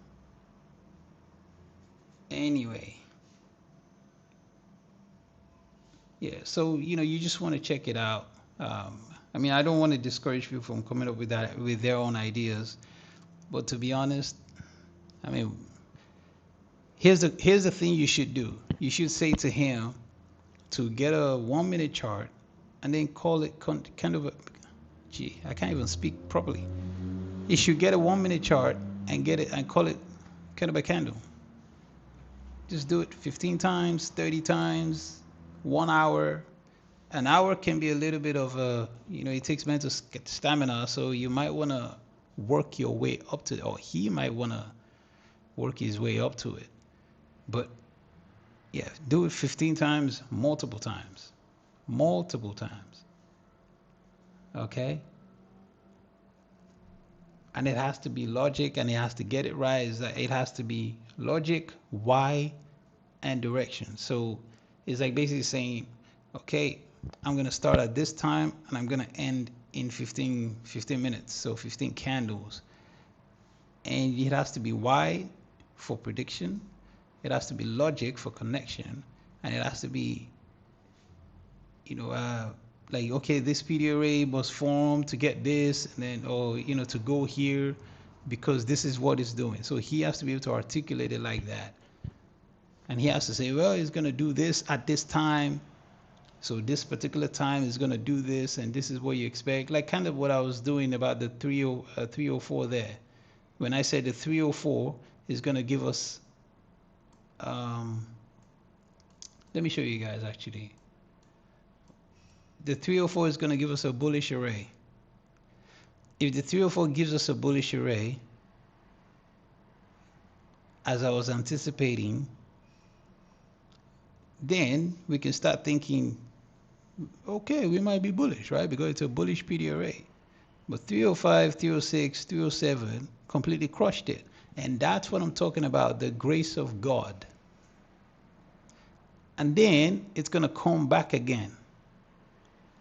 anyway, yeah, so you just want to check it out. I don't want to discourage people from coming up with their own ideas, but to be honest, here's the thing you should do. You should say to him to get a 1 minute chart and then call it kind of I can't even speak properly. You should get a 1 minute chart and get it and call it kind of a candle. Just do it 15 times, 30 times, 1 hour. An hour can be a little bit of it takes mental stamina, so you might want to work your way up to it, or he might want to work his way up to it. But yeah, do it 15 times, multiple times. Okay? And it has to be logic, and it has to get it right. It has to be logic, why, and direction. So it's like basically saying, okay, I'm going to start at this time and I'm going to end in 15 minutes. So 15 candles. And it has to be why for prediction. It has to be logic for connection. And it has to be, like, okay, this PD array must form to get this, and then, to go here because this is what it's doing. So he has to be able to articulate it like that. And he has to say, well, it's going to do this at this time. So this particular time is going to do this, and this is what you expect. Like kind of what I was doing about the 304 there. When I said the 304 is going to give us, let me show you guys actually. The 304 is going to give us a bullish array. If the 304 gives us a bullish array, as I was anticipating, then we can start thinking, okay, we might be bullish, right? Because it's a bullish PD array. But 305, 306, 307 completely crushed it. And that's what I'm talking about, the grace of God. And then it's going to come back again.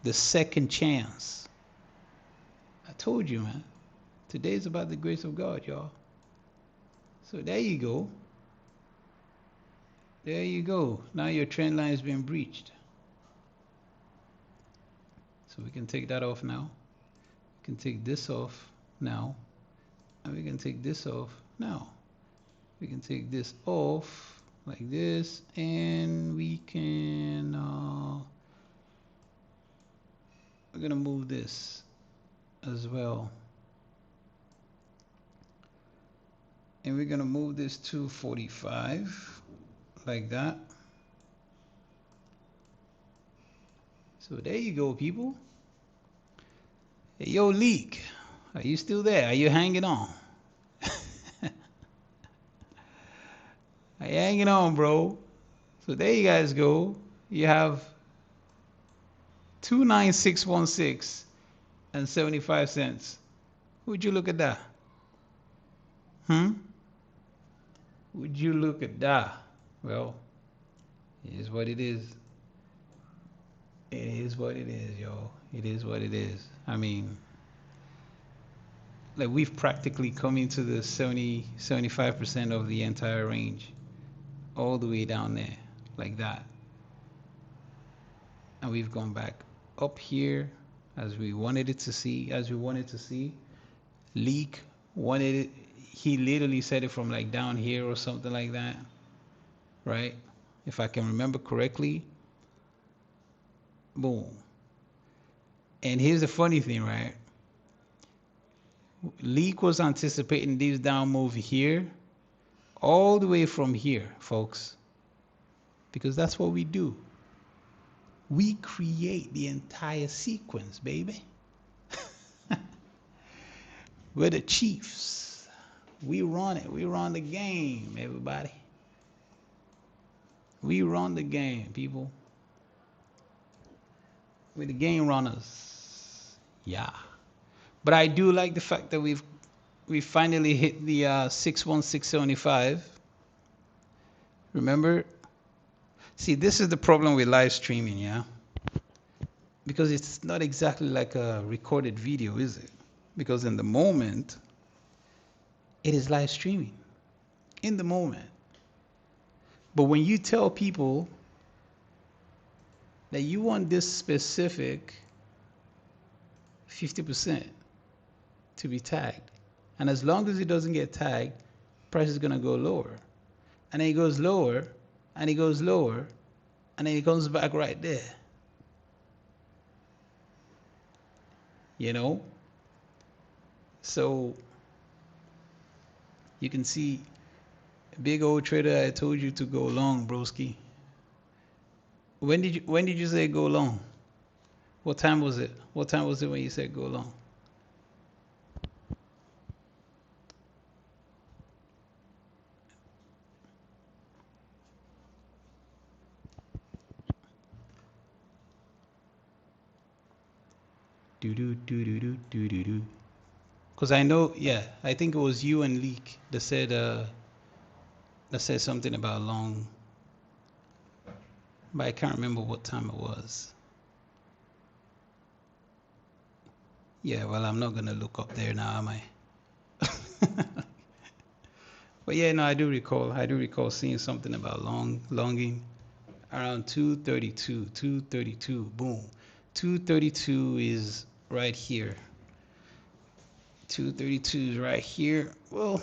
The second chance. I told you, man. Today's about the grace of God, y'all. So there you go. There you go. Now your trend line has been breached. So we can take that off now. We can take this off now. And we can take this off now. We can take this off like this, and we can we're gonna move this as well, and we're gonna move this to 45 like that. So there you go, people. Hey, yo, Leak, are you still there? Are you hanging on? Are you hanging on, bro? So there you guys go. You have 29616 and 75 cents. Would you look at that? Would you look at that? Well, it is what it is. It is what it is, yo. It is what it is. I mean, like, we've practically come into the 75% of the entire range, all the way down there, like that. And we've gone back up here as we wanted it to see, Leak wanted it, he literally said it from like down here or something like that, right? If I can remember correctly. Boom. And here's the funny thing, right? Leak was anticipating these down move here, all the way from here, folks, because that's what we do. We create the entire sequence, baby. We're the chiefs. We run it. We run the game, everybody. We run the game, people. We're the game runners. Yeah. But I do like the fact that we finally hit the 61675. Remember? See, this is the problem with live streaming, yeah? Because it's not exactly like a recorded video, is it? Because in the moment, it is live streaming. In the moment. But when you tell people that you want this specific 50% to be tagged, and as long as it doesn't get tagged, price is going to go lower. And then it goes lower, and it goes lower, and then it comes back right there. You know? So you can see, big old trader, I told you to go long, broski. When did you say go long? What time was it? What time was it when you said go long? Do. Because I know, yeah, I think it was you and Leak that said something about long, but I can't remember what time it was. Yeah, well, I'm not gonna look up there now, am I? But yeah, no, I do recall seeing something about longing around 232, boom. 232 is right here. 232 is right here. Well,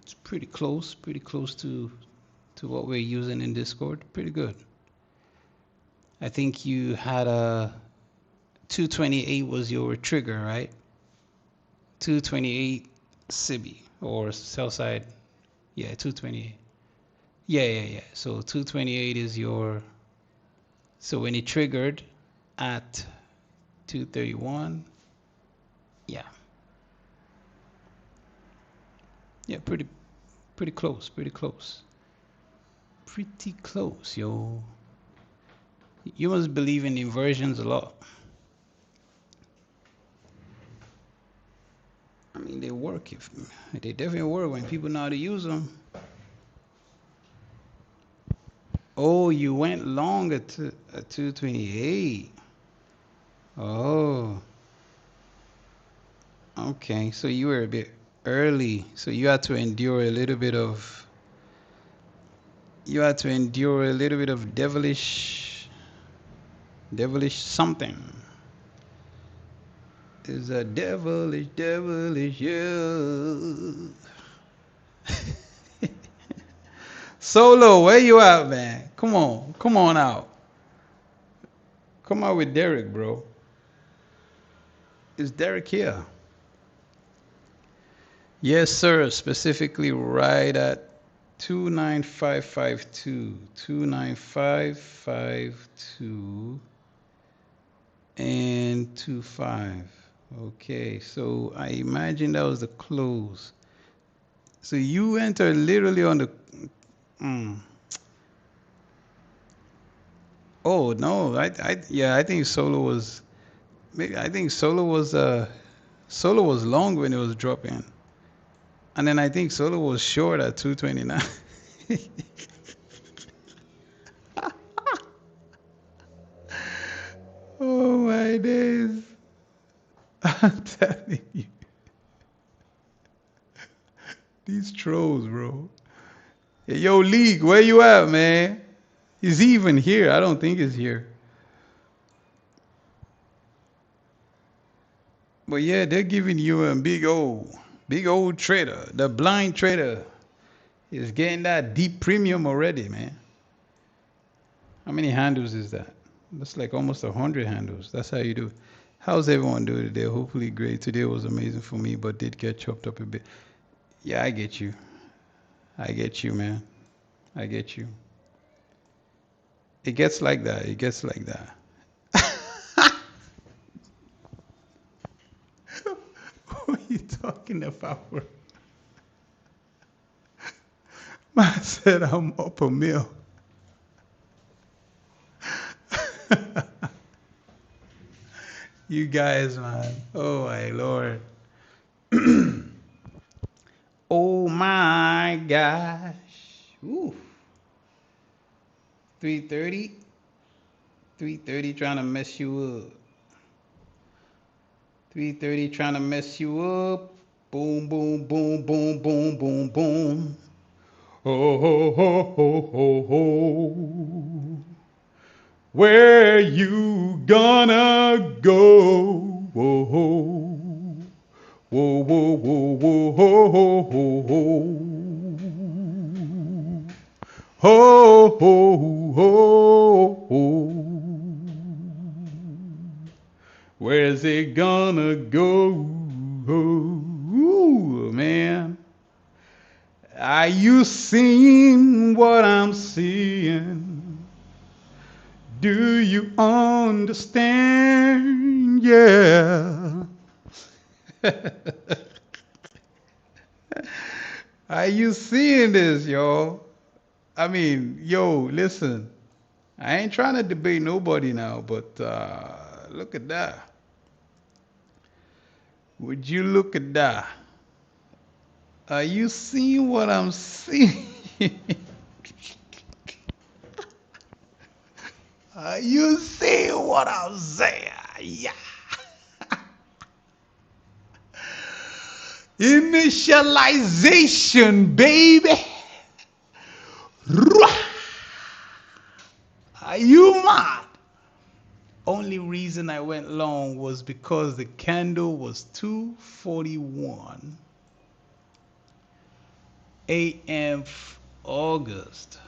it's pretty close to what we're using in Discord. Pretty good. I think you had a 228 was your trigger, right? 228 SIBI or sell side. Yeah, 228. Yeah. So 228 is your, so when it triggered at 231, yeah. Yeah, pretty close, Pretty close, yo. You must believe in inversions a lot. I mean, they work. They definitely work when people know how to use them. Oh, you went long at 228. Oh. Okay, so you were a bit early. So you had to endure a little bit of devilish something. Is a devilish, devilish you. Solo, where you at, man? Come on out. Come out with Derek, bro. Is Derek here? Yes, sir. Specifically, right at 29552. 29552 and 25. Okay, so I imagine that was the close. So you enter literally on the. Mm. Oh no, I think Solo was. Maybe I think Solo was long when it was dropping, and then I think Solo was short at 229. Oh my days! I'm telling you, these trolls, bro. Hey, yo, League, where you at, man? Is he even here? I don't think he's here. But yeah, they're giving you a big old trader. The blind trader is getting that deep premium already, man. How many handles is that? That's like almost 100 handles. That's how you do. How's everyone doing today? Hopefully great. Today was amazing for me, but did get chopped up a bit. Yeah, I get you. I get you, man. I get you. It gets like that. It gets like that. What are you talking about, bro? I said I'm up a mill. You guys, man. Oh my Lord. Oh my gosh. Ooh. 330. 330 trying to mess you up. 330 trying to mess you up. Boom, boom, boom, boom, boom, boom, boom. Ho, ho, ho, ho, ho, ho. Where you gonna go? Whoa, whoa, whoa, whoa, whoa, whoa, ho, ho, ho. Ho, ho, ho, ho. Where's it gonna go? Ooh, man. Are you seeing what I'm seeing? Do you understand? Yeah. Are you seeing this, y'all? I mean, yo, listen. I ain't trying to debate nobody now, but look at that. Would you look at that? Are you seeing what I'm seeing? Are you seeing what I'm saying? Yeah. Initialization, baby. Are you mad? Only reason I went long was because the candle was 2:41 a.m. August.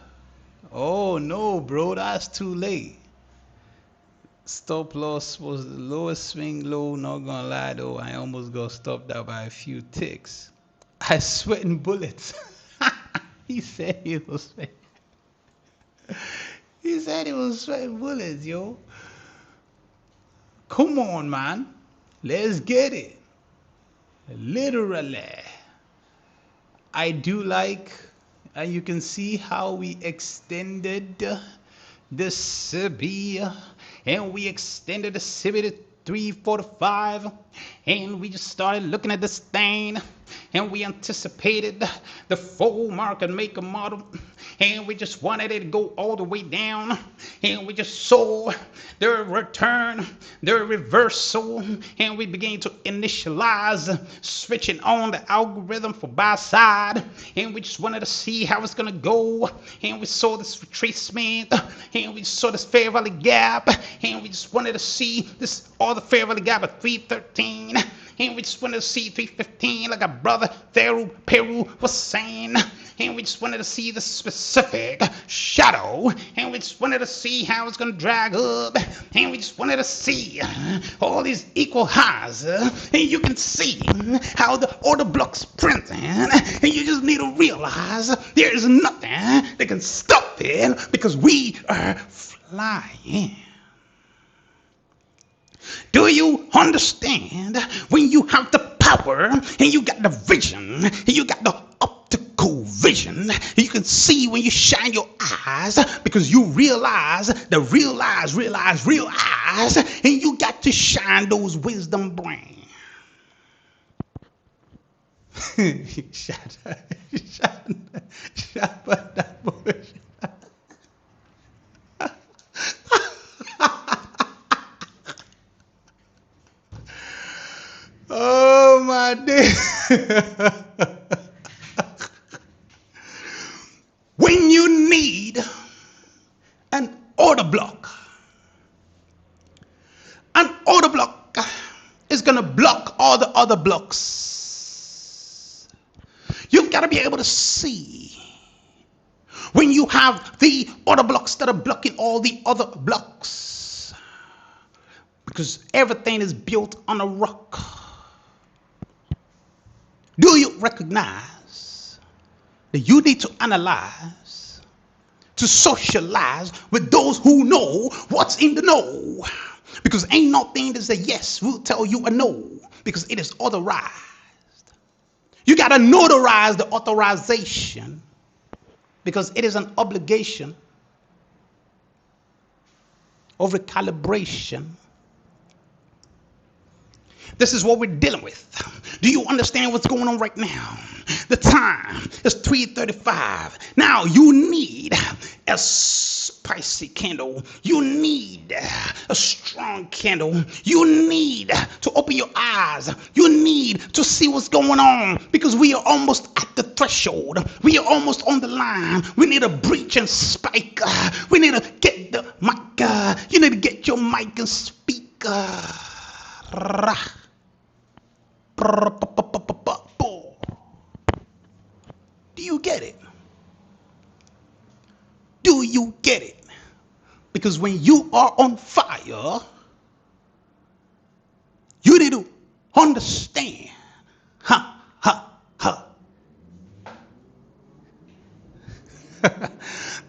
Oh no, bro, that's too late. Stop loss was the lowest swing low. Not gonna lie though, I almost got stopped out by a few ticks. I sweating bullets. He said he was sweating. He said he was sweating bullets, yo. Come on, man. Let's get it. Literally. I do like, and you can see how we extended the CB, and we extended the CB to 345, and we just started looking at this thing, and we anticipated the full market maker model, and we just wanted it to go all the way down, and we just saw the return, the reversal, and we began to initialize, switching on the algorithm for buy side, and we just wanted to see how it's gonna go, and we saw this retracement, and we saw this fair value gap, and we just wanted to see this all the fair value gap at 313, and we just wanted to see 315 like our brother Peru was saying, and we just wanted to see the specific shadow, and we just wanted to see how it's going to drag up, and we just wanted to see all these equal highs, and you can see how the order block's printing, and you just need to realize there is nothing that can stop it because we are flying. Do you understand when you have the power and you got the vision and you got the optical vision, you can see when you shine your eyes because you realize the real eyes, and you got to shine those wisdom brains. Shut up that bullshit. Oh my day. When you need an order block is going to block all the other blocks. You've got to be able to see when you have the order blocks that are blocking all the other blocks, because everything is built on a rock. Do you recognize that you need to analyze, to socialize with those who know what's in the know? Because ain't nothing that's a yes will tell you a no, because it is authorized. You got to notarize the authorization because it is an obligation of recalibration. This is what we're dealing with. Do you understand what's going on right now? The time is 3:35. Now you need a spicy candle. You need a strong candle. You need to open your eyes. You need to see what's going on because we are almost at the threshold. We are almost on the line. We need a breach and spike. We need to get the mic. You need to get your mic and speak. Do you get it? Do you get it? Because when you are on fire, you need to understand.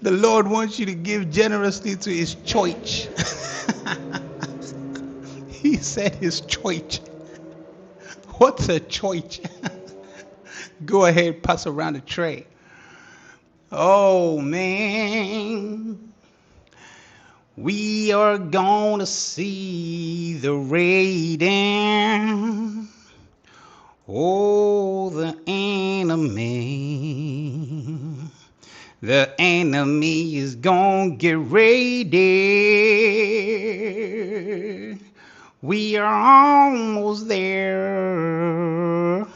The Lord wants you to give generously to his church. He said his church. What's a church? Go ahead, pass around the tray. Oh man, we are gonna see the raiding. Oh, the enemy. The enemy is gonna get raided. We are almost there.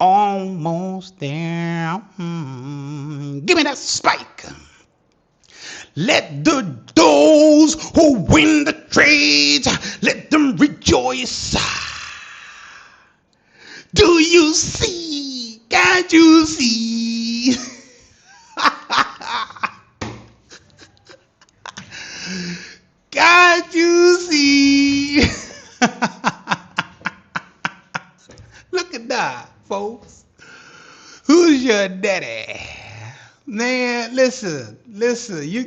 Almost there. Give me that spike. Let those who win the trades, let them rejoice. Do you see? Can't you see? Can't you see? Look at that, folks. Who's your daddy? Man, listen, you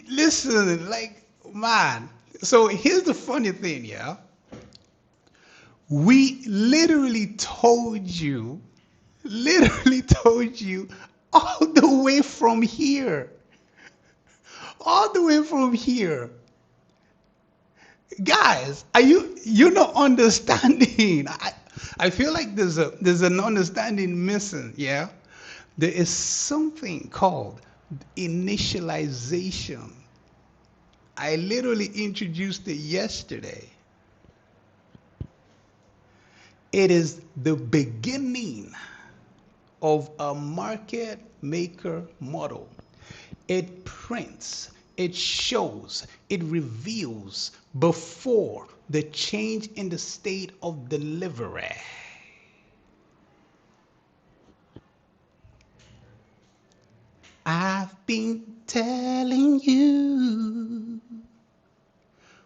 listen, like, man. So here's the funny thing, yeah. We literally told you all the way from here. All the way from here. Guys, you're not understanding. I feel like there's an understanding missing, yeah? There is something called initialization. I literally introduced it yesterday. It is the beginning of a market maker model. It prints, it shows, it reveals before the change in the state of delivery. I've been telling you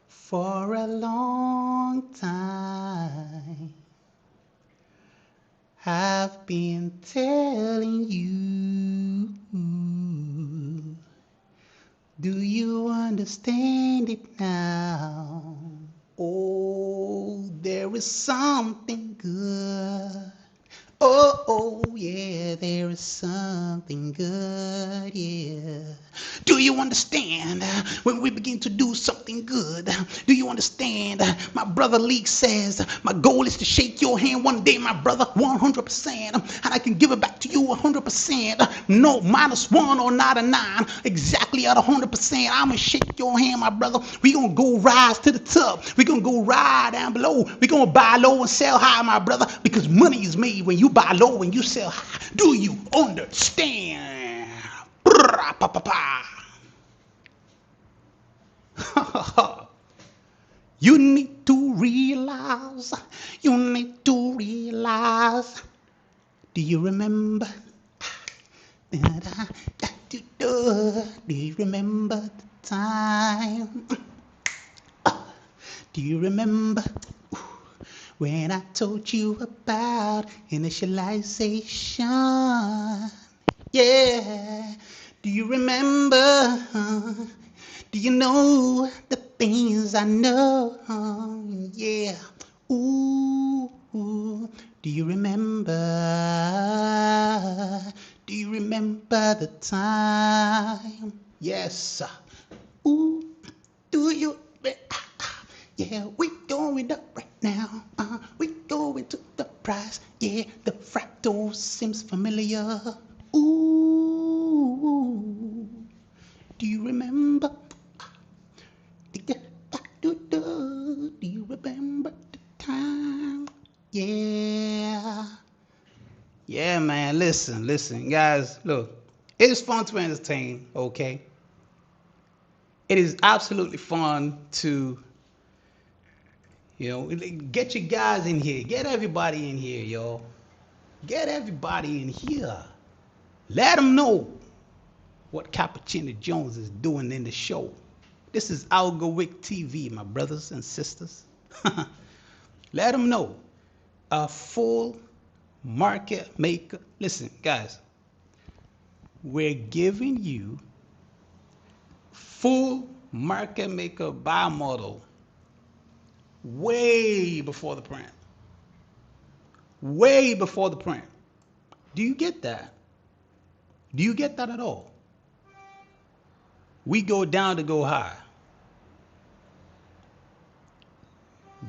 for a long time. I've been telling you. Do you understand it now? Oh, there is something good. Oh, yeah, there is something good, yeah. Do you understand when we begin to do something good? Do you understand? My brother Leek says, my goal is to shake your hand one day, my brother, 100%. And I can give it back to you 100%. No, -1 or not a 9. Exactly at 100%. I'm going to shake your hand, my brother. We're going to go rise to the top. We're going to go right down below. We're going to buy low and sell high, my brother, because money is made when you buy low and you sell high. Do you understand? You need to realize, you need to realize. Do you remember? Do you remember the time? Do you remember when I told you about initialization? Yeah. Do you remember? Do you know the things I know? Yeah. Ooh. Do you remember? Do you remember the time? Yes. Ooh. Do you? Yeah, we going up right now. We going to the price. Yeah, the fractal seems familiar. Ooh, do you remember? Do you remember the time? Yeah. Yeah, man. Listen, guys. Look, it is fun to entertain. Okay. It is absolutely fun to, get your guys in here. Get everybody in here, yo. Get everybody in here. Let them know what Cappuccino Jones is doing in the show. This is Algowick TV, my brothers and sisters. Let them know. A full market maker. Listen, guys, we're giving you full market maker buy model way before the print. Way before the print. Do you get that? Do you get that at all? We go down to go high.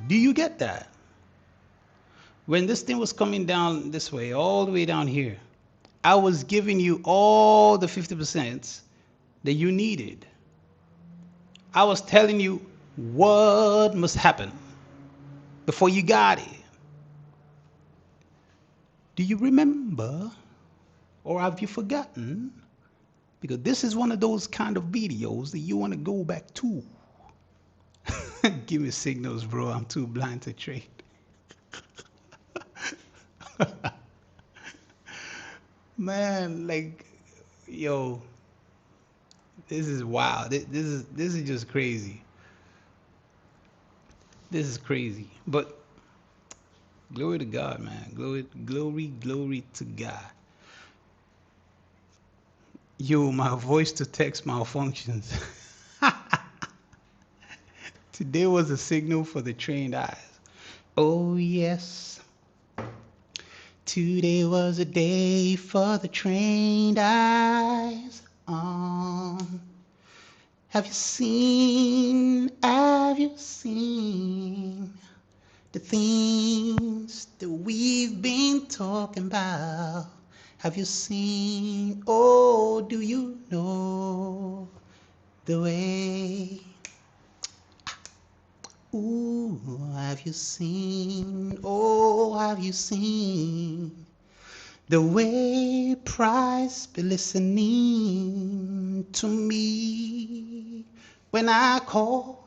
Do you get that? When this thing was coming down this way, all the way down here, I was giving you all the 50% that you needed. I was telling you what must happen before you got it. Do you remember? Or have you forgotten? Because this is one of those kind of videos that you want to go back to. Give me signals, bro. I'm too blind to trade. Man, like, yo, this is wild. This is just crazy. This is crazy. But glory to God, man. Glory to God. Yo, my voice to text malfunctions. Today was a signal for the trained eyes. Oh, yes. Today was a day for the trained eyes. Have you seen the things things that we've been talking about. Have you seen, oh, do you know the way? Ooh, have you seen, oh, have you seen the way Price be listening to me when I call,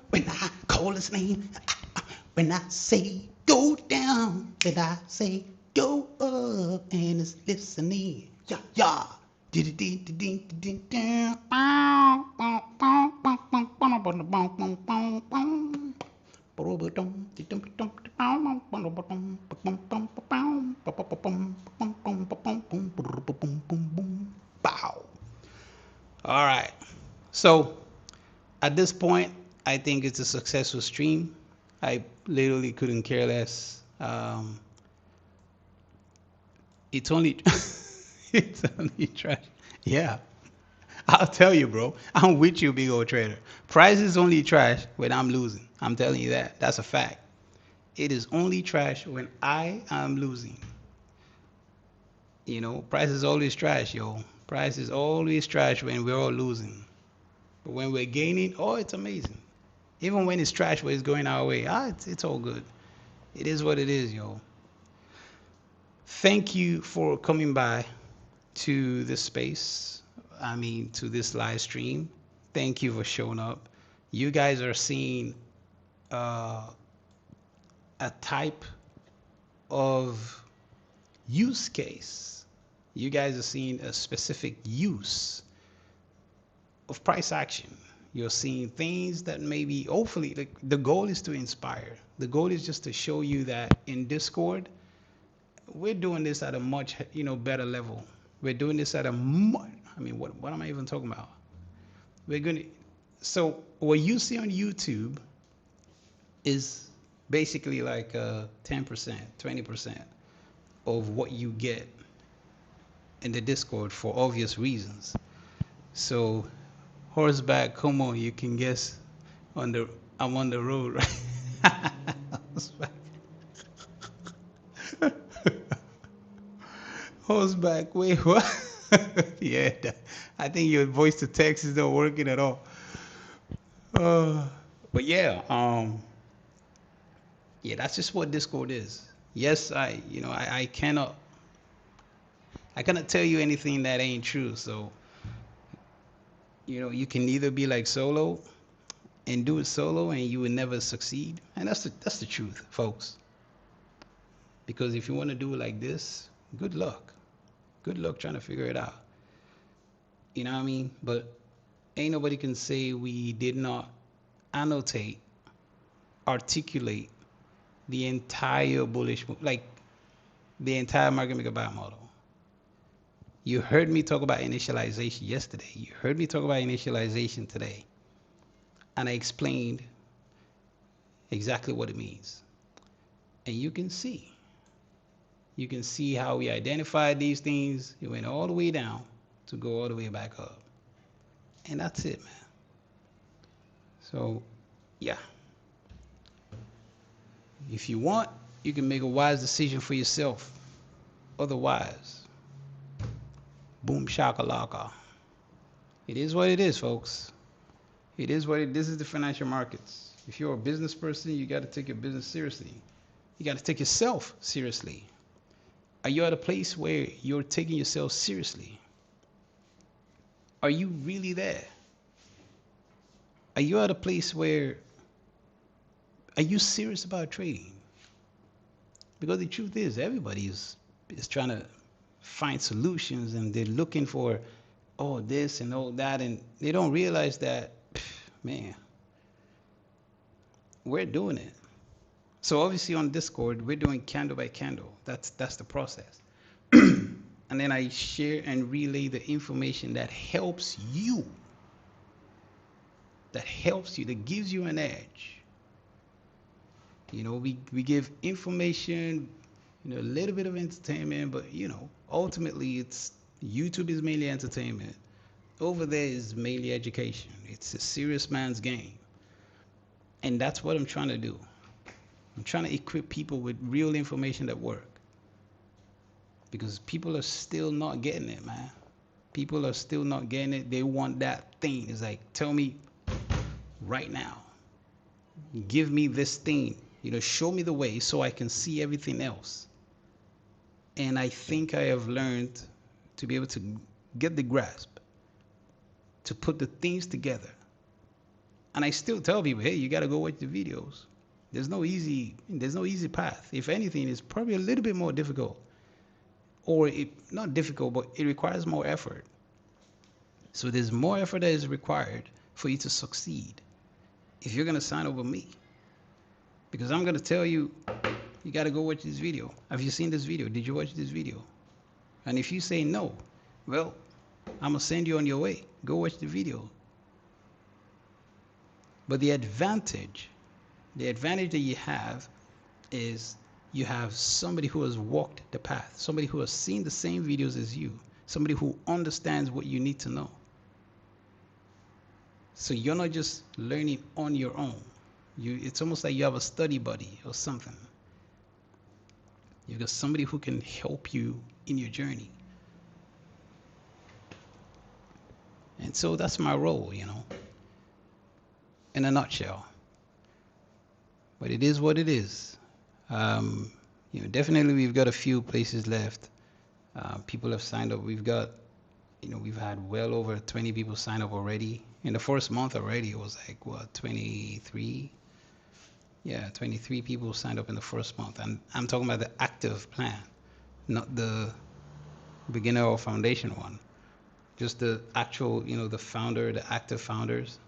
when I call his name, when I say go down, when I say go up, and it's listening, yeah, yeah. Bow. All right. So at this point, I think it's a successful stream. I literally couldn't care less. It's only it's only trash. Yeah. I'll tell you, bro. I'm with you, big old trader. Price is only trash when I'm losing. I'm telling you that. That's a fact. It is only trash when I am losing. You know, price is always trash, yo. Price is always trash when we're all losing. But when we're gaining, oh, it's amazing. Even when it's trash where it's going our way, it's all good. It is what it is, yo. Thank you for coming by to this space. I mean, to this live stream. Thank you for showing up. You guys are seeing a type of use case. You guys are seeing a specific use of price action. You're seeing things that maybe, hopefully, the goal is to inspire. The goal is just to show you that in Discord, we're doing this at a much, better level. We're doing this at a much, what am I even talking about? So what you see on YouTube is basically like 10%, 20% of what you get in the Discord for obvious reasons. So horseback, come on, you can guess I'm on the road, right? Horseback. Horseback, wait, what? Yeah, I think your voice to text is not working at all. But yeah, yeah, that's just what Discord is. Yes, I cannot tell you anything that ain't true. So, you can either be like solo and do it solo and you will never succeed. And that's the truth, folks. Because if you want to do it like this, good luck. Good luck trying to figure it out. You know what I mean? But ain't nobody can say we did not annotate, articulate the entire bullish, like the entire market maker buy model. You heard me talk about initialization yesterday. You heard me talk about initialization today. And I explained exactly what it means. And you can see how we identified these things. It went all the way down to go all the way back up. And that's it, man. So, yeah. If you want, you can make a wise decision for yourself. Otherwise, boom shakalaka. It is what it is, folks. It is what this is the financial markets. If you're a business person, you got to take your business seriously. You got to take yourself seriously. Are you at a place where you're taking yourself seriously? Are you really there? Are you at a place where are you serious about trading? Because the truth is, everybody is trying to find solutions and they're looking for all this and all that, and they don't realize that, man, we're doing it. So obviously on Discord, we're doing candle by candle. That's the process. And then I share and relay the information that helps you, that gives you an edge. We give information, a little bit of entertainment, but ultimately YouTube is mainly entertainment. Over there is mainly education. It's a serious man's game. And that's what I'm trying to do. I'm trying to equip people with real information that work. Because people are still not getting it, man. People are still not getting it. They want that thing. It's like, tell me right now. Give me this thing. Show me the way so I can see everything else. And I think I have learned to be able to get the grasp, to put the things together. And I still tell people, hey, you got to go watch the videos. There's no easy path. If anything, it's probably a little bit more difficult. Or not difficult, but it requires more effort. So there's more effort that is required for you to succeed if you're going to sign up with me. Because I'm going to tell you, you got to go watch this video. Have you seen this video? Did you watch this video? And if you say no, well, I'm going to send you on your way. Go watch the video. But the advantage that you have is you have somebody who has walked the path, somebody who has seen the same videos as you, somebody who understands what you need to know. So you're not just learning on your own. It's almost like you have a study buddy or something. You've got somebody who can help you in your journey. And so that's my role, in a nutshell. But it is what it is. Definitely we've got a few places left. People have signed up. We've had well over 20 people sign up already. In the first month already, it was like, 23? Yeah, 23 people signed up in the first month. And I'm talking about the active plan, not the beginner or foundation one. Just the actual, the founder, the active founders.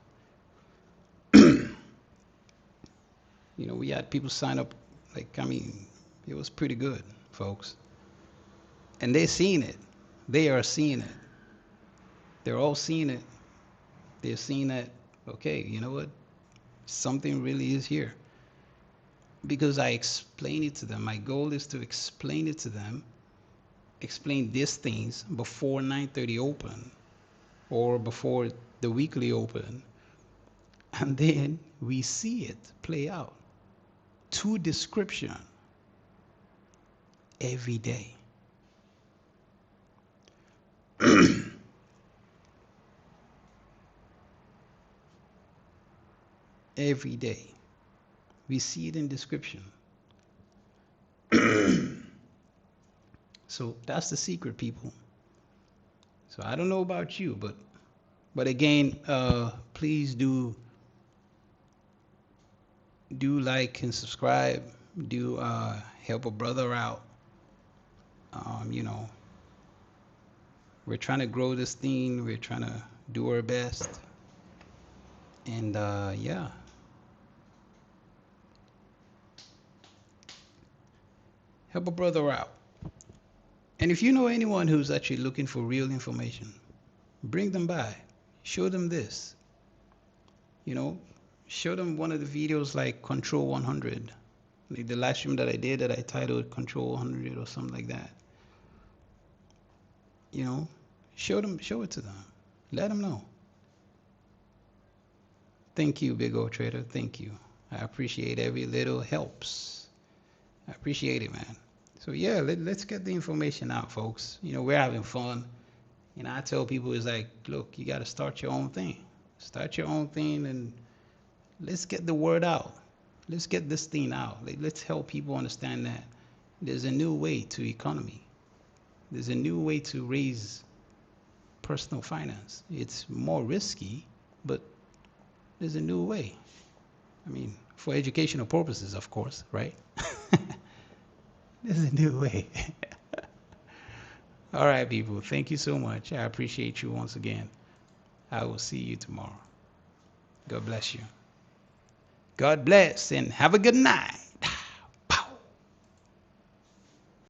We had people sign up, it was pretty good, folks. And they're seeing it. They are seeing it. They're all seeing it. They're seeing that, okay, you know what? Something really is here. Because I explain it to them. My goal is to explain it to them, explain these things before 9:30 open or before the weekly open. And then we see it play out to description every day. Every day. We see it in description. So that's the secret, people. So I don't know about you, but again, please do like and subscribe. Do help a brother out. We're trying to grow this thing. We're trying to do our best. And yeah. Help a brother out. And if you know anyone who's actually looking for real information, bring them by. Show them this. Show them one of the videos like Control 100. Like the live stream that I did that I titled Control 100 or something like that. Show it to them. Let them know. Thank you, Big O Trader. Thank you. I appreciate every little helps. I appreciate it, man. So yeah, let's get the information out, folks. We're having fun. I tell people, it's like, look, you got to start your own thing. Start your own thing and let's get the word out. Let's get this thing out. Let's help people understand that there's a new way to economy. There's a new way to raise personal finance. It's more risky, but there's a new way. For educational purposes, of course, right? There's a new way. All right, people. Thank you so much. I appreciate you once again. I will see you tomorrow. God bless you. God bless and have a good night.